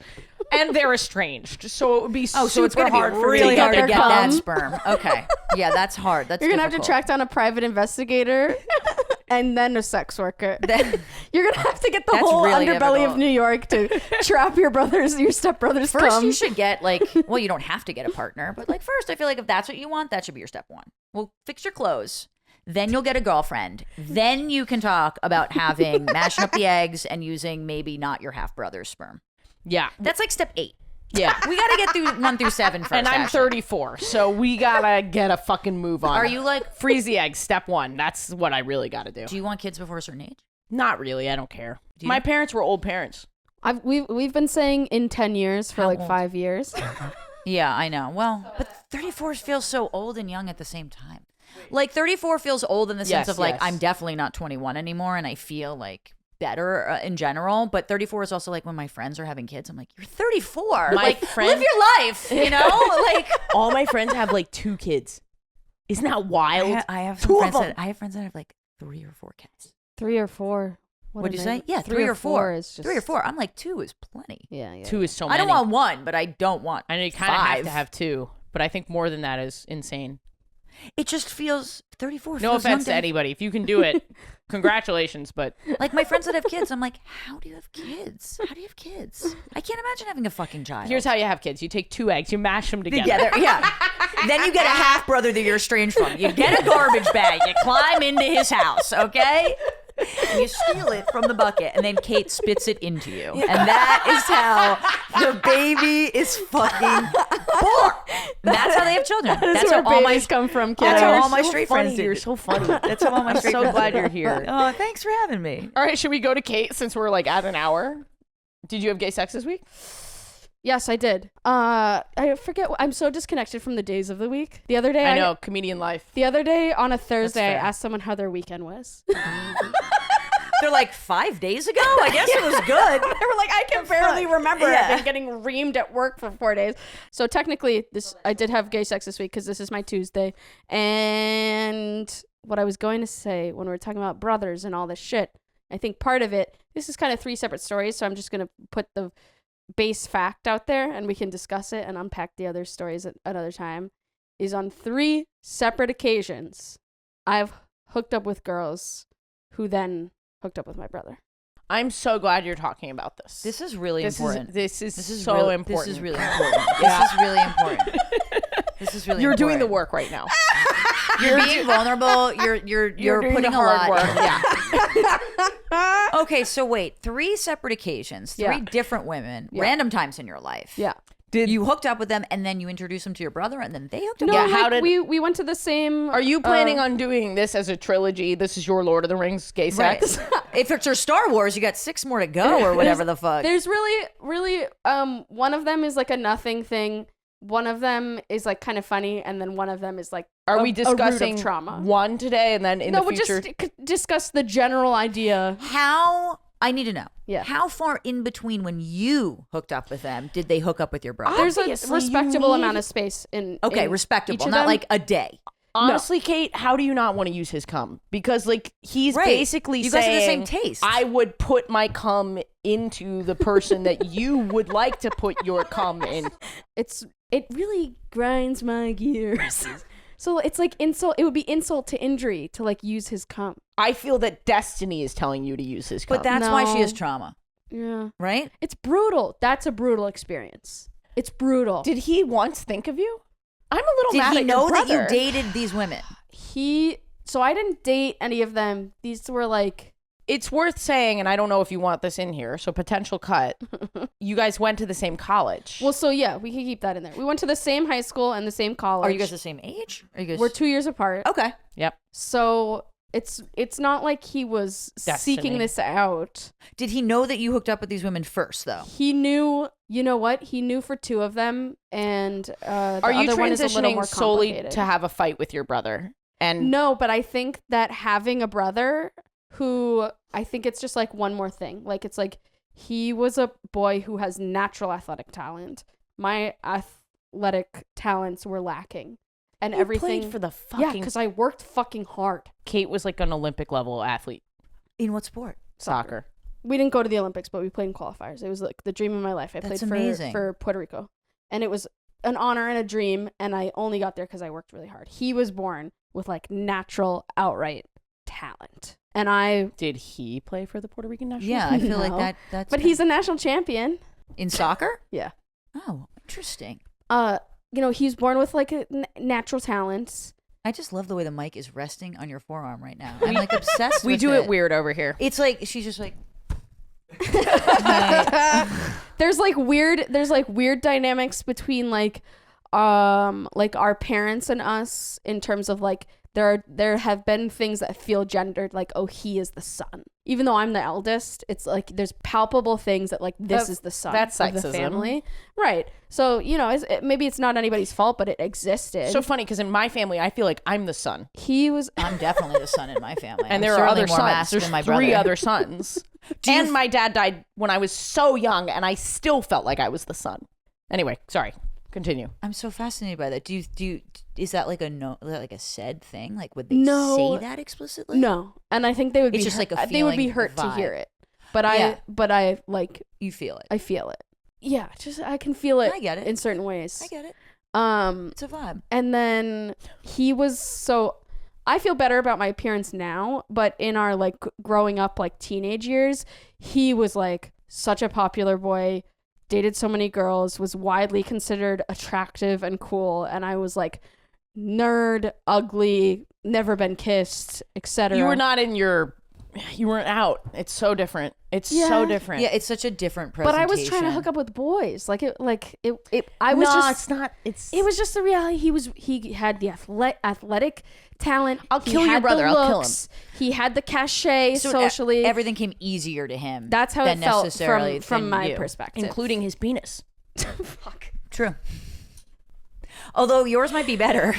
and they're estranged. So it would be so it's gonna hard be for really me to hard to their get that cum. sperm. Okay. Yeah, that's hard. That's You're going to have to difficult. track down a private investigator and then a sex worker. You're going to have to get the That's whole really underbelly difficult. of New York to trap your stepbrothers First, cum. you should get well, you don't have to get a partner, but first, I feel like if that's what you want, that should be your step one. Well, fix your clothes. Then you'll get a girlfriend. Then you can talk about mashing up the eggs and using maybe not your half brother's sperm. Yeah. That's like step 8. Yeah. We got to get through 1 through 7 first. And I'm Ashley. 34, so we gotta get a fucking move on. Are you freeze the eggs? Step 1. That's what I really gotta do. Do you want kids before a certain age? Not really. I don't care. Do you? My parents were old parents. We've been saying in 10 years for How like old? 5 years. Yeah, I know. Well, but 34 feels so old and young at the same time. 34 feels old in the sense Yes, of yes. I'm definitely not 21 anymore, and I feel better in general. But 34 is also when my friends are having kids, I'm like, you're 34. My friend- live your life, you know? All my friends have 2 kids. Isn't that wild? I have 2 some of friends them. that I have friends that have 3 or 4 kids. 3 or 4. What'd you say? Yeah, 3 or 4 is just 3 or 4. I'm 2 is plenty. Yeah. 2 is so many. I don't want 1, but I don't want I know you kind of have 5. to have 2, but I think more than that is insane. It just feels 34. No feels offense to young anybody. If you can do it, congratulations. But my friends that have kids, I'm like, how do you have kids? How do you have kids? I can't imagine having a fucking child. here's how you have kids: you take 2 eggs, you mash them together. Together, yeah. Then you get a half brother that you're estranged from. You get a garbage bag. You climb into his house, okay? And you steal it from the bucket, and then Kate spits it into you. And that is how the baby is fucking born. And that's how they have children. That's where how all my babies come from, kiddo. That's how You're all my so straight funny. friends did. You're so funny. That's how all my I'm straight so friends glad did. you're here. Oh, thanks for having me. All right, should we go to Kate since we're at an hour? Did you have gay sex this week? Yes, I did. I forget. I'm so disconnected from the days of the week. The other day, I know, comedian life. The other day on a Thursday, I fair. asked someone how their weekend was. They're 5 days ago? I guess it was good. They were like, I can barely remember. Yeah. I've been getting reamed at work for 4 days. So technically, I did have gay sex this week because this is my Tuesday. And what I was going to say when we were talking about brothers and all this shit, I think part of it, this is kind of 3 separate stories. So I'm just going to put the base fact out there and we can discuss it and unpack the other stories at another time. Is on 3 separate occasions, I've hooked up with girls who then hooked up with my brother. I'm so glad you're talking about this. This is really important. This is so really, important. This is really important. This is really important. This is really You're doing the important. work right now. You're being vulnerable. You're doing putting the a hard lot. work. Yeah. Okay, so wait, 3 separate occasions, 3 Yeah. different women, Yeah. random times in your life. Yeah. You hooked up with them, and then you introduced them to your brother, and then they hooked up. No, Yeah, with how like, did- we went to the same. Are you planning on doing this as a trilogy? This is your Lord of the Rings gay Right. sex? If it's your Star Wars, you got 6 more to go, or whatever the fuck. There's really, one of them is a nothing thing. One of them is kind of funny, and then one of them is Are we a root discussing of trauma? one today and then in No, the we'll future? just discuss the general idea. How? I need to know. Yeah. How far in between when you hooked up with them did they hook up with your brother? There's a Obviously, you respectable need- amount of space in. Okay, in each respectable, of not them. a day. Honestly, Kate, how do you not want to use his cum? Because he's Right. basically You guys saying, have the same taste. I would put my cum into the person that you would like to put your cum in. It really grinds my gears. So it's insult. It would be insult to injury to use his cum. I feel that destiny is telling you to use his cum. But that's why she No. has trauma, Yeah. right? It's brutal. That's a brutal experience. It's brutal. Did he once think of you? I'm a little Did mad he at know your that you brother. dated these women? So I didn't date any of them. These were It's worth saying, and I don't know if you want this in here, so potential cut. You guys went to the same college. well, so yeah, we can keep that in there. We went to the same high school and the same college. Are you guys the same age? Are you guys? We're 2 years apart. Okay. Yep. So it's not like he was Destiny. seeking this out. Did he know that you hooked up with these women first, though? He knew, you know what? He knew for 2 of them, and the Are you other one is a little transitioning more solely complicated. to have a fight with your brother? And No, but I think that having a brother who, I think it's just one more thing. It's he was a boy who has natural athletic talent. My athletic talents were lacking. And You everything played for the Yeah, fucking. because I worked fucking hard. Kate was like an Olympic level athlete. In what sport? Soccer. We didn't go to the Olympics, but we played in qualifiers. It was like the dream of my life. I That's played amazing. for Puerto Rico. And it was an honor and a dream, and I only got there because I worked really hard. He was born with like natural outright talent. And Did he play for the Puerto Rican national Yeah, team? I feel No. like that's. but he's a national champion. in soccer. Yeah. Oh, interesting. He's born with like a natural talents. I just love the way the mic is resting on your forearm right now. I'm like obsessed. We with do it weird over here. It's like she's just like. There's weird dynamics between like our parents and us in terms of like there have been things that feel gendered, like, oh, he is the son. Even though I'm the eldest, it's like there's palpable things that like this is the son that's of the sexism. family. Right. So, maybe it's not anybody's fault, but it existed. So funny because in my family, I feel like I'm the son, he was I'm definitely the son in my family, and I'm there are certainly other more sons. masked There's than my 3 brother. other sons, and my dad died when I was so young, and I still felt like I was the son. Anyway, sorry. Continue. I'm so fascinated by that. Is that like a said thing? Like, would they No. say that explicitly? No. And I think they would It's be just like a they would be feeling, hurt a to hear vibe. it. But Yeah. I like You feel it. I feel it. Yeah, just I can feel it. I get it. In certain ways. I get it. It. It's a vibe. And then he was so. I feel better about my appearance now, but in our like growing up like teenage years, he was like such a popular boy, dated so many girls, was widely considered attractive and cool, and I was like nerd, ugly, never been kissed, etc. You weren't out. It's so different. It's so Yeah. different. Yeah, it's such a different But presentation. I was trying to hook up with boys. I was No, just it's not. It's. It was just the reality. He had the athletic talent. I'll He kill your had the brother. I'll kill him. looks. He had the cachet So socially. everything came easier to him. That's how than it felt necessarily from than my you. perspective. including his penis. Fuck. True. Although yours might be better.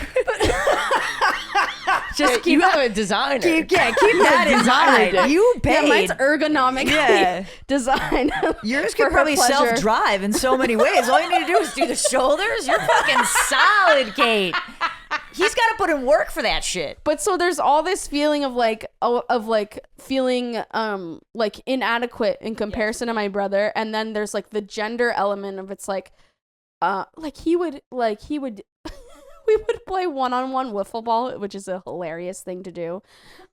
Just you have a designer. keep that in mind. You paid. Yeah, mine's ergonomically Yeah. designed. Yours for could her probably pleasure. self-drive in so many ways. All you need to do is do the shoulders. You're fucking solid, Kate. He's got to put in work for that shit. But so there's all this feeling of feeling like inadequate in comparison to my brother, and then there's like the gender element of it's like he would we would play one-on-one wiffle ball, which is a hilarious thing to do.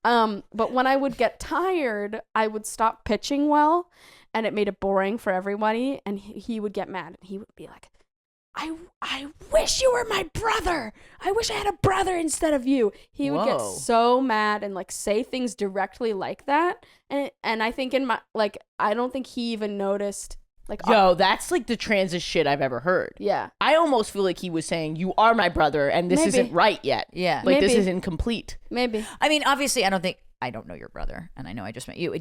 But when I would get tired, I would stop pitching well, and it made it boring for everybody, and he would get mad, and he would be like, I wish you were my brother. I wish I had a brother instead of you. He would get Whoa. so mad and like say things directly like that. And I think in my I don't think he even noticed. Like, Yo, that's like the transist shit I've ever heard. yeah. I almost feel like he was saying, "You are my brother, and this Maybe. isn't right yet. Yeah. Like this Maybe. is incomplete." Maybe. I mean, obviously, I don't know your brother, and I know I just met you.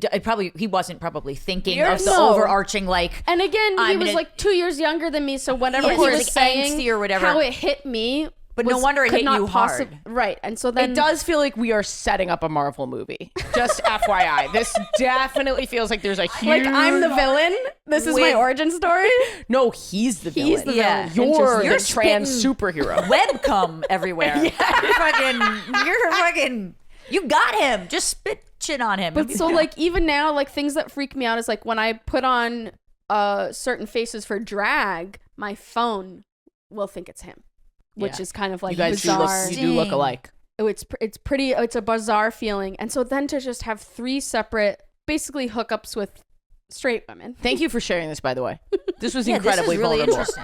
He wasn't probably thinking You're- of the no. overarching, like, And again, he I'm was gonna- like 2 years younger than me, so whatever Yeah, he he was was, like, saying, angsty or whatever. how it hit me. But no wonder it could hit not you hard. Right. And so then It does feel like we are setting up a Marvel movie. Just FYI, this definitely feels like there's a huge. like I'm the villain. This is my With- origin story. No, he's the villain. He's the Yeah. villain. You're You're the trans spitting- superhero. webcum everywhere. You're fucking, you got him. Just spit shit on him. But so like even now, like things that freak me out is like when I put on certain faces for drag, my phone will think it's him, which Yeah. is kind of like You guys bizarre. you do look alike. Oh, it's a bizarre feeling. And so then to just have 3 separate basically hookups with straight women. Thank you for sharing this, by the way. This was yeah, incredibly this is really vulnerable. interesting.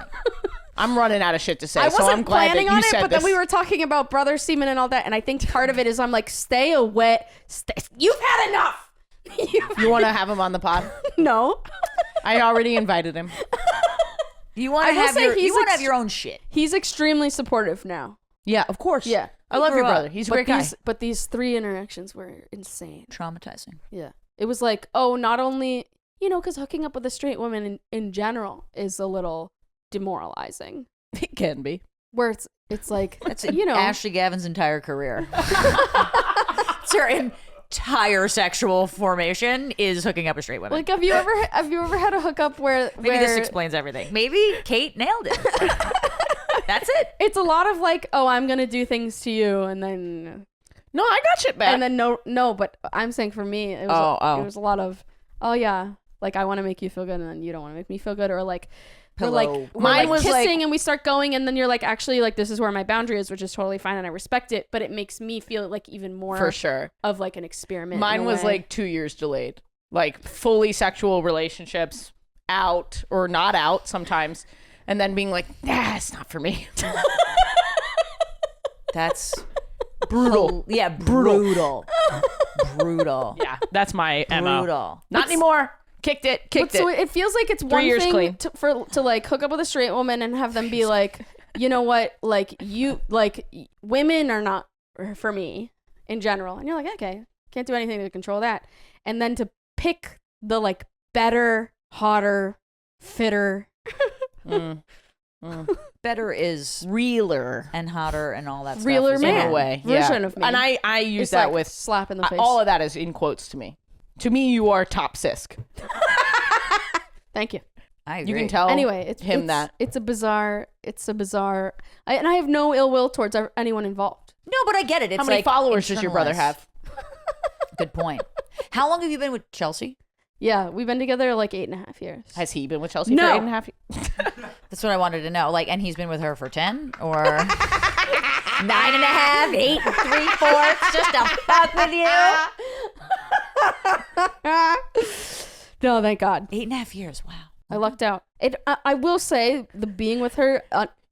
I'm running out of shit to say, I so wasn't I'm glad that planning you on it, said but this. then we were talking about brother semen and all that, and I think part of it is I'm like, stay away. You've had enough. You want to have him on the pod? No. I already invited him. You want I to will have say your, he's you want to ex- have your own shit. He's extremely supportive now. Yeah, of course. Yeah. I love grew your up. brother. He's a But great guy. these 3 interactions were insane. Traumatizing. Yeah. It was like, oh, not only, because hooking up with a straight woman in general is a little demoralizing. It can be. Where it's like, That's Ashley. Ashley Gavin's entire career. It's her entire sexual formation is hooking up with straight women. Like, have you ever had a hookup where Maybe this explains everything. Maybe Kate nailed it. That's it. It's a lot of like, oh, I'm gonna do things to you, and then No, I got shit back. and then no. But I'm saying for me, it was it was a lot of, oh yeah, like I want to make you feel good, and then you don't want to make me feel good, or like. We're Pillow. like was like- kissing and we start going and then you're like, actually, like this is where my boundary is, which is totally fine and I respect it, but it makes me feel like even more For sure. of like an experiment. Mine in a was way. like 2 years delayed. Like fully sexual relationships, out or not out sometimes, and then being like, nah, it's not for me. That's Brutal. yeah, brutal. Brutal. Yeah, that's my MO. Brutal. Not anymore. Kicked it. But so it feels like it's one years thing clean. to like hook up with a straight woman and have them be like, you know what, like you like women are not for me in general, and you're like, okay, can't do anything to control that, and then to pick the like better, hotter, fitter. Better is realer and hotter and all that stuff. Realer is man. in wrong. a way. Version yeah. of me. And I use It's that like with slap in the face. all of that is in quotes to me. To me, you are top Sisk. Thank you. I agree. You can tell Anyway, it's that. it's a bizarre. And I have no ill will towards anyone involved. No, but I get it. It's How many like followers does your brother internalized. have? Good point. How long have you been with Chelsea? Yeah, we've been together like 8.5 years. Has he been with Chelsea No. for 8.5 years? That's what I wanted to know. Like, and he's been with her for 10 or 9.5, 8 3/4, just to fuck with you. No, thank God. 8.5 years. Wow. I lucked out. I will say the being with her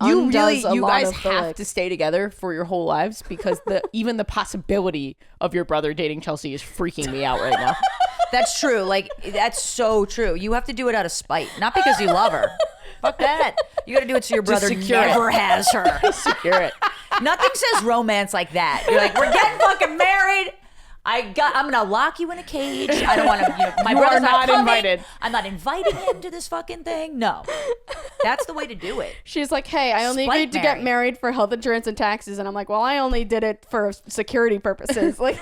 You undoes a you lot guys of the, have like- to stay together for your whole lives because even the possibility of your brother dating Chelsea is freaking me out right now. That's true. Like, that's so true. You have to do it out of spite, not because you love her. Fuck that. You got to do it so your brother secure it. never has her. Secure it. Nothing says romance like that. You're like, we're getting fucking married. I'm gonna lock you in a cage. I don't want to. My You brother's are not coming. invited. I'm not inviting him to this fucking thing. No, that's the way to do it. She's like, hey, I only Spite agreed to marry. get married for health insurance and taxes. And I'm like, well, I only did it for security purposes. Like,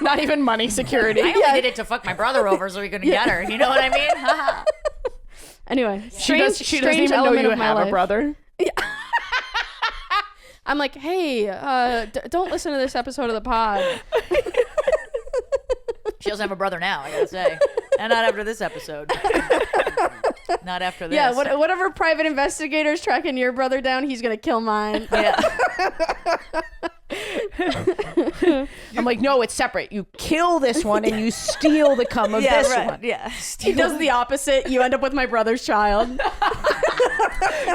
Not even money security. I only did it to fuck my brother over so we couldn't get her. You know what I mean? anyway, She doesn't strange even know element you of my have life. a brother. I'm like, hey, don't listen to this episode of the pod. She doesn't have a brother now, I gotta say. And not after this episode. Not after this. Yeah, whatever private investigator's tracking your brother down, he's gonna kill mine. Yeah. I'm like, no, it's separate. You kill this one and you steal the cum of this one. Yeah. He does the opposite. You end up with my brother's child.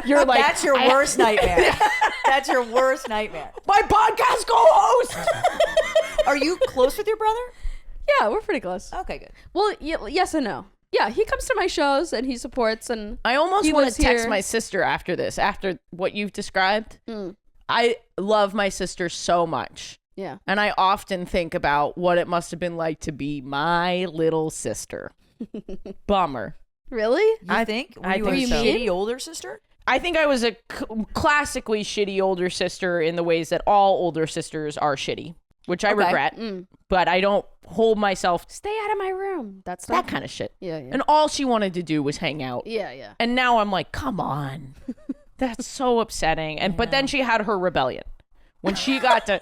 You're like, That's your worst nightmare. That's your worst nightmare. my podcast co-host. Are you close with your brother? Yeah, we're pretty close. Okay, good. Well, yes and no. Yeah, he comes to my shows and he supports and I almost He want lives to text here. my sister after this, after what you've described. I love my sister so much. yeah. And I often think about what it must have been like to be my little sister. Bummer. Really? You think? Were I you think a so. shitty older sister? I think I was a classically shitty older sister in the ways that all older sisters are shitty, which I Okay. regret. But I don't hold myself Stay out of my room. That's that kind of shit. Yeah, yeah. And all she wanted to do was hang out. Yeah, yeah. And now I'm like, come on. That's so upsetting. And but then she had her rebellion. When she got to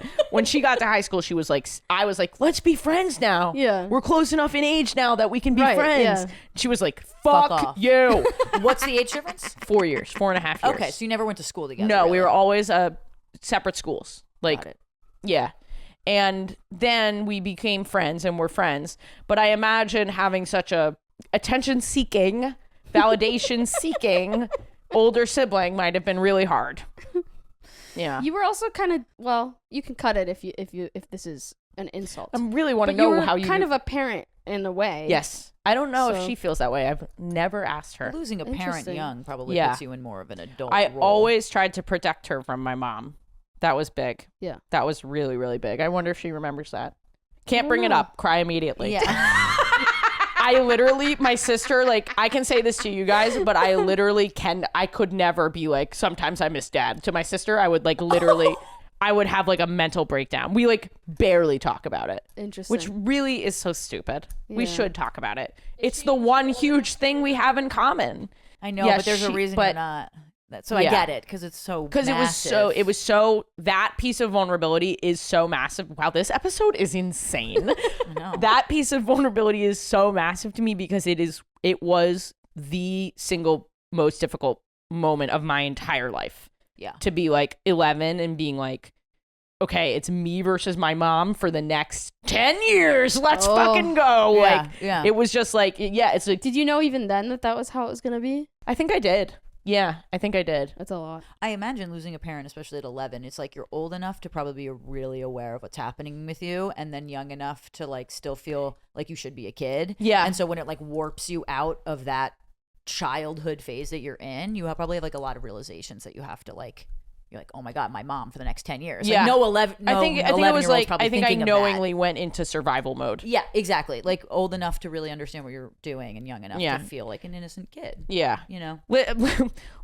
high school, she was like, I was like, let's be friends now. Yeah. We're close enough in age now that we can be Right, friends. yeah. She was like, Fuck fuck off. you. What's the age difference? 4 years, 4.5 years. Okay, so you never went to school together. No, we really. were always separate schools. Like, Got it. yeah. And then we became friends and we're friends. But I imagine having such a attention-seeking, validation-seeking older sibling might have been really hard. Yeah. You were also kind of, well, you can cut it if this is an insult. I really want to But you know were how you kind of a parent in a way. Yes. I don't know if So- she feels that way. I've never asked her. Losing a parent Interesting. young probably Yeah. puts you in more of an adult I role. always tried to protect her from my mom. That was big. Yeah. That was really, really big. I wonder if she remembers that. Can't don't bring it know. up. Cry immediately. Yeah. I literally, my sister, like, I can say this to you guys, but I literally I could never be like, sometimes I miss dad. To my sister, I would like literally, I would have like a mental breakdown. We like barely talk about it. Interesting. Which really is so stupid. We Yeah. should talk about it. It's the one huge thing we have in common. I know, Yeah, but there's a reason but- you're not. So I get it because it's so because it was so that piece of vulnerability is so massive. Wow, this episode is insane. I know. That piece of vulnerability is so massive to me because it was the single most difficult moment of my entire life. Yeah. To be like 11 and being like, okay, it's me versus my mom for the next 10 years. Let's fucking go. It was just like, it's like, Did you know even then that was how it was going to be? I think I did. Yeah, I think I did. That's a lot. I imagine losing a parent, especially at 11, it's like you're old enough to probably be really aware of what's happening with you, and then young enough to like still feel like you should be a kid. Yeah. And so when it like warps you out of that childhood phase that you're in, you probably have like a lot of realizations that you have to like. You're like, oh my God, my mom for the next 10 years. Yeah. Like, I think it was like, I think I knowingly went into survival mode. Yeah, exactly. Like old enough to really understand what you're doing and young enough to feel like an innocent kid. Yeah. You know?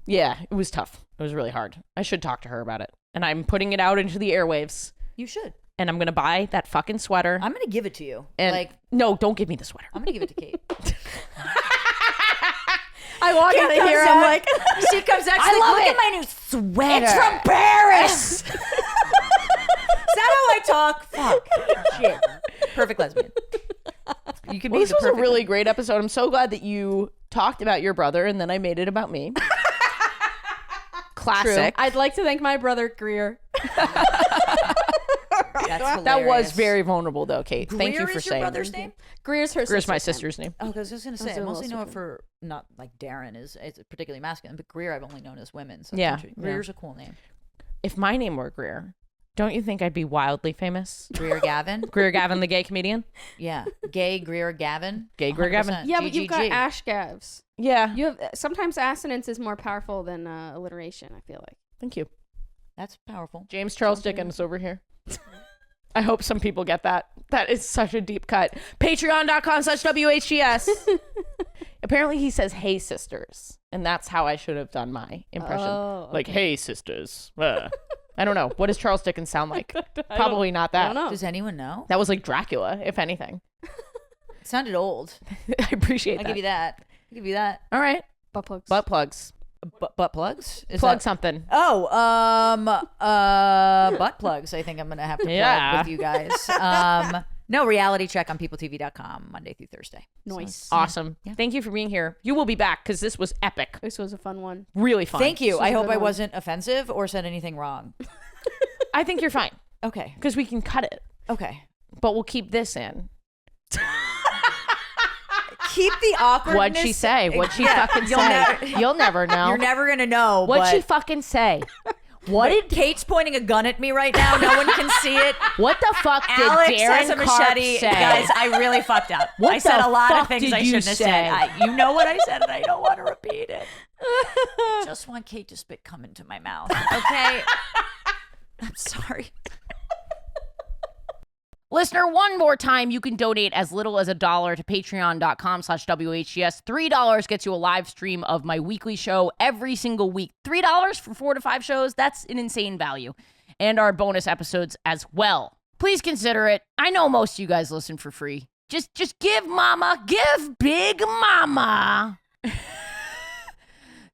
Yeah, it was tough. It was really hard. I should talk to her about it. And I'm putting it out into the airwaves. You should. And I'm going to buy that fucking sweater. I'm going to give it to you. And no, don't give me the sweater. I'm going to give it to Kate. I walk out of here. I'm like, she comes out. She's like, look at my new sweater. It's from Paris. Is that how I talk? Fuck. Shit. Perfect lesbian. You could be this the was a perfect really great episode. I'm so glad that you talked about your brother and then I made it about me. Classic. I'd like to thank my brother Greer. That was very vulnerable though, Kate. Thank you for Greer is saying. your brother's name? Greer's her Greer's my sister's sister's name. Oh, because I was going to say, I doing a mostly little know it for, not like Daryn is it's particularly masculine, but Greer I've only known as women. So Yeah, Greer's a cool name. If my name were Greer, don't you think I'd be wildly famous? Greer Gavin? Greer Gavin, the gay comedian? Yeah. Gay Greer Gavin? Gay Greer Gavin? 100%. Yeah, but you've got GGG. ash gavs. Yeah. You have sometimes assonance is more powerful than alliteration, I feel like. Thank you. That's powerful. James Charles Dickens over here. I hope some people get that. That is such a deep cut. Patreon.com/WHGS. Apparently he says, hey, sisters. And that's how I should have done my impression. Oh, okay. Like, hey, sisters. I don't know. What does Charles Dickens sound like? Probably not that. I don't know. Does anyone know? That was like Dracula, if anything. It sounded old. I appreciate I'll that. give you that. I'll give you that. All right. Butt plugs. Butt plugs. Butt plugs? Plug something. Oh, butt plugs. I think I'm gonna have to plug with you guys. No, reality check on PeopleTV.com Monday through Thursday. Nice. Awesome. Yeah. Thank you for being here. You will be back because this was epic. This was a fun one. Really fun. Thank you. This was I a hope good I one. wasn't offensive or said anything wrong. I think you're fine Okay. because we can cut it, Okay. but we'll keep this in. Keep the awkwardness. What'd she say? What'd she fucking you'll say? never- You'll never know. You're never gonna know. What'd she but- fucking say? What did Kate's pointing a gun at me right now. No one can see it. What the fuck did Alex Daryn has a Carp machete. say? Guys, I really fucked up. What I said the a lot fuck of things did I you shouldn't have say? said. You know what I said, and I don't want to repeat it. I just want Kate to spit come into my mouth. Okay. I'm sorry. Listener, one more time, you can donate as little as $1 to patreon.com/WHGS. $3 gets you a live stream of my weekly show every single week. $3 for 4 to 5 shows. That's an insane value. And our bonus episodes as well. Please consider it. I know most of you guys listen for free. Just give mama, give big mama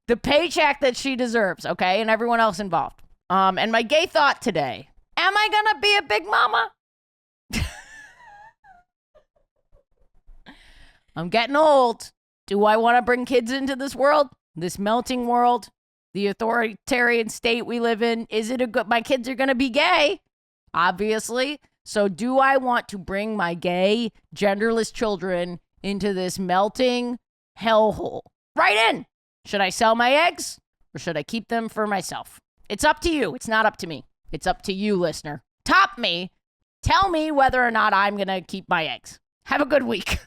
the paycheck that she deserves, okay? And everyone else involved. And my gay thought today, am I gonna be a big mama? I'm getting old. Do I want to bring kids into this world? This melting world? The authoritarian state we live in? Is it a good... My kids are going to be gay, obviously. So do I want to bring my gay, genderless children into this melting hellhole? Right in. Should I sell my eggs or should I keep them for myself? It's up to you. It's not up to me. It's up to you, listener. Top me. Tell me whether or not I'm going to keep my eggs. Have a good week.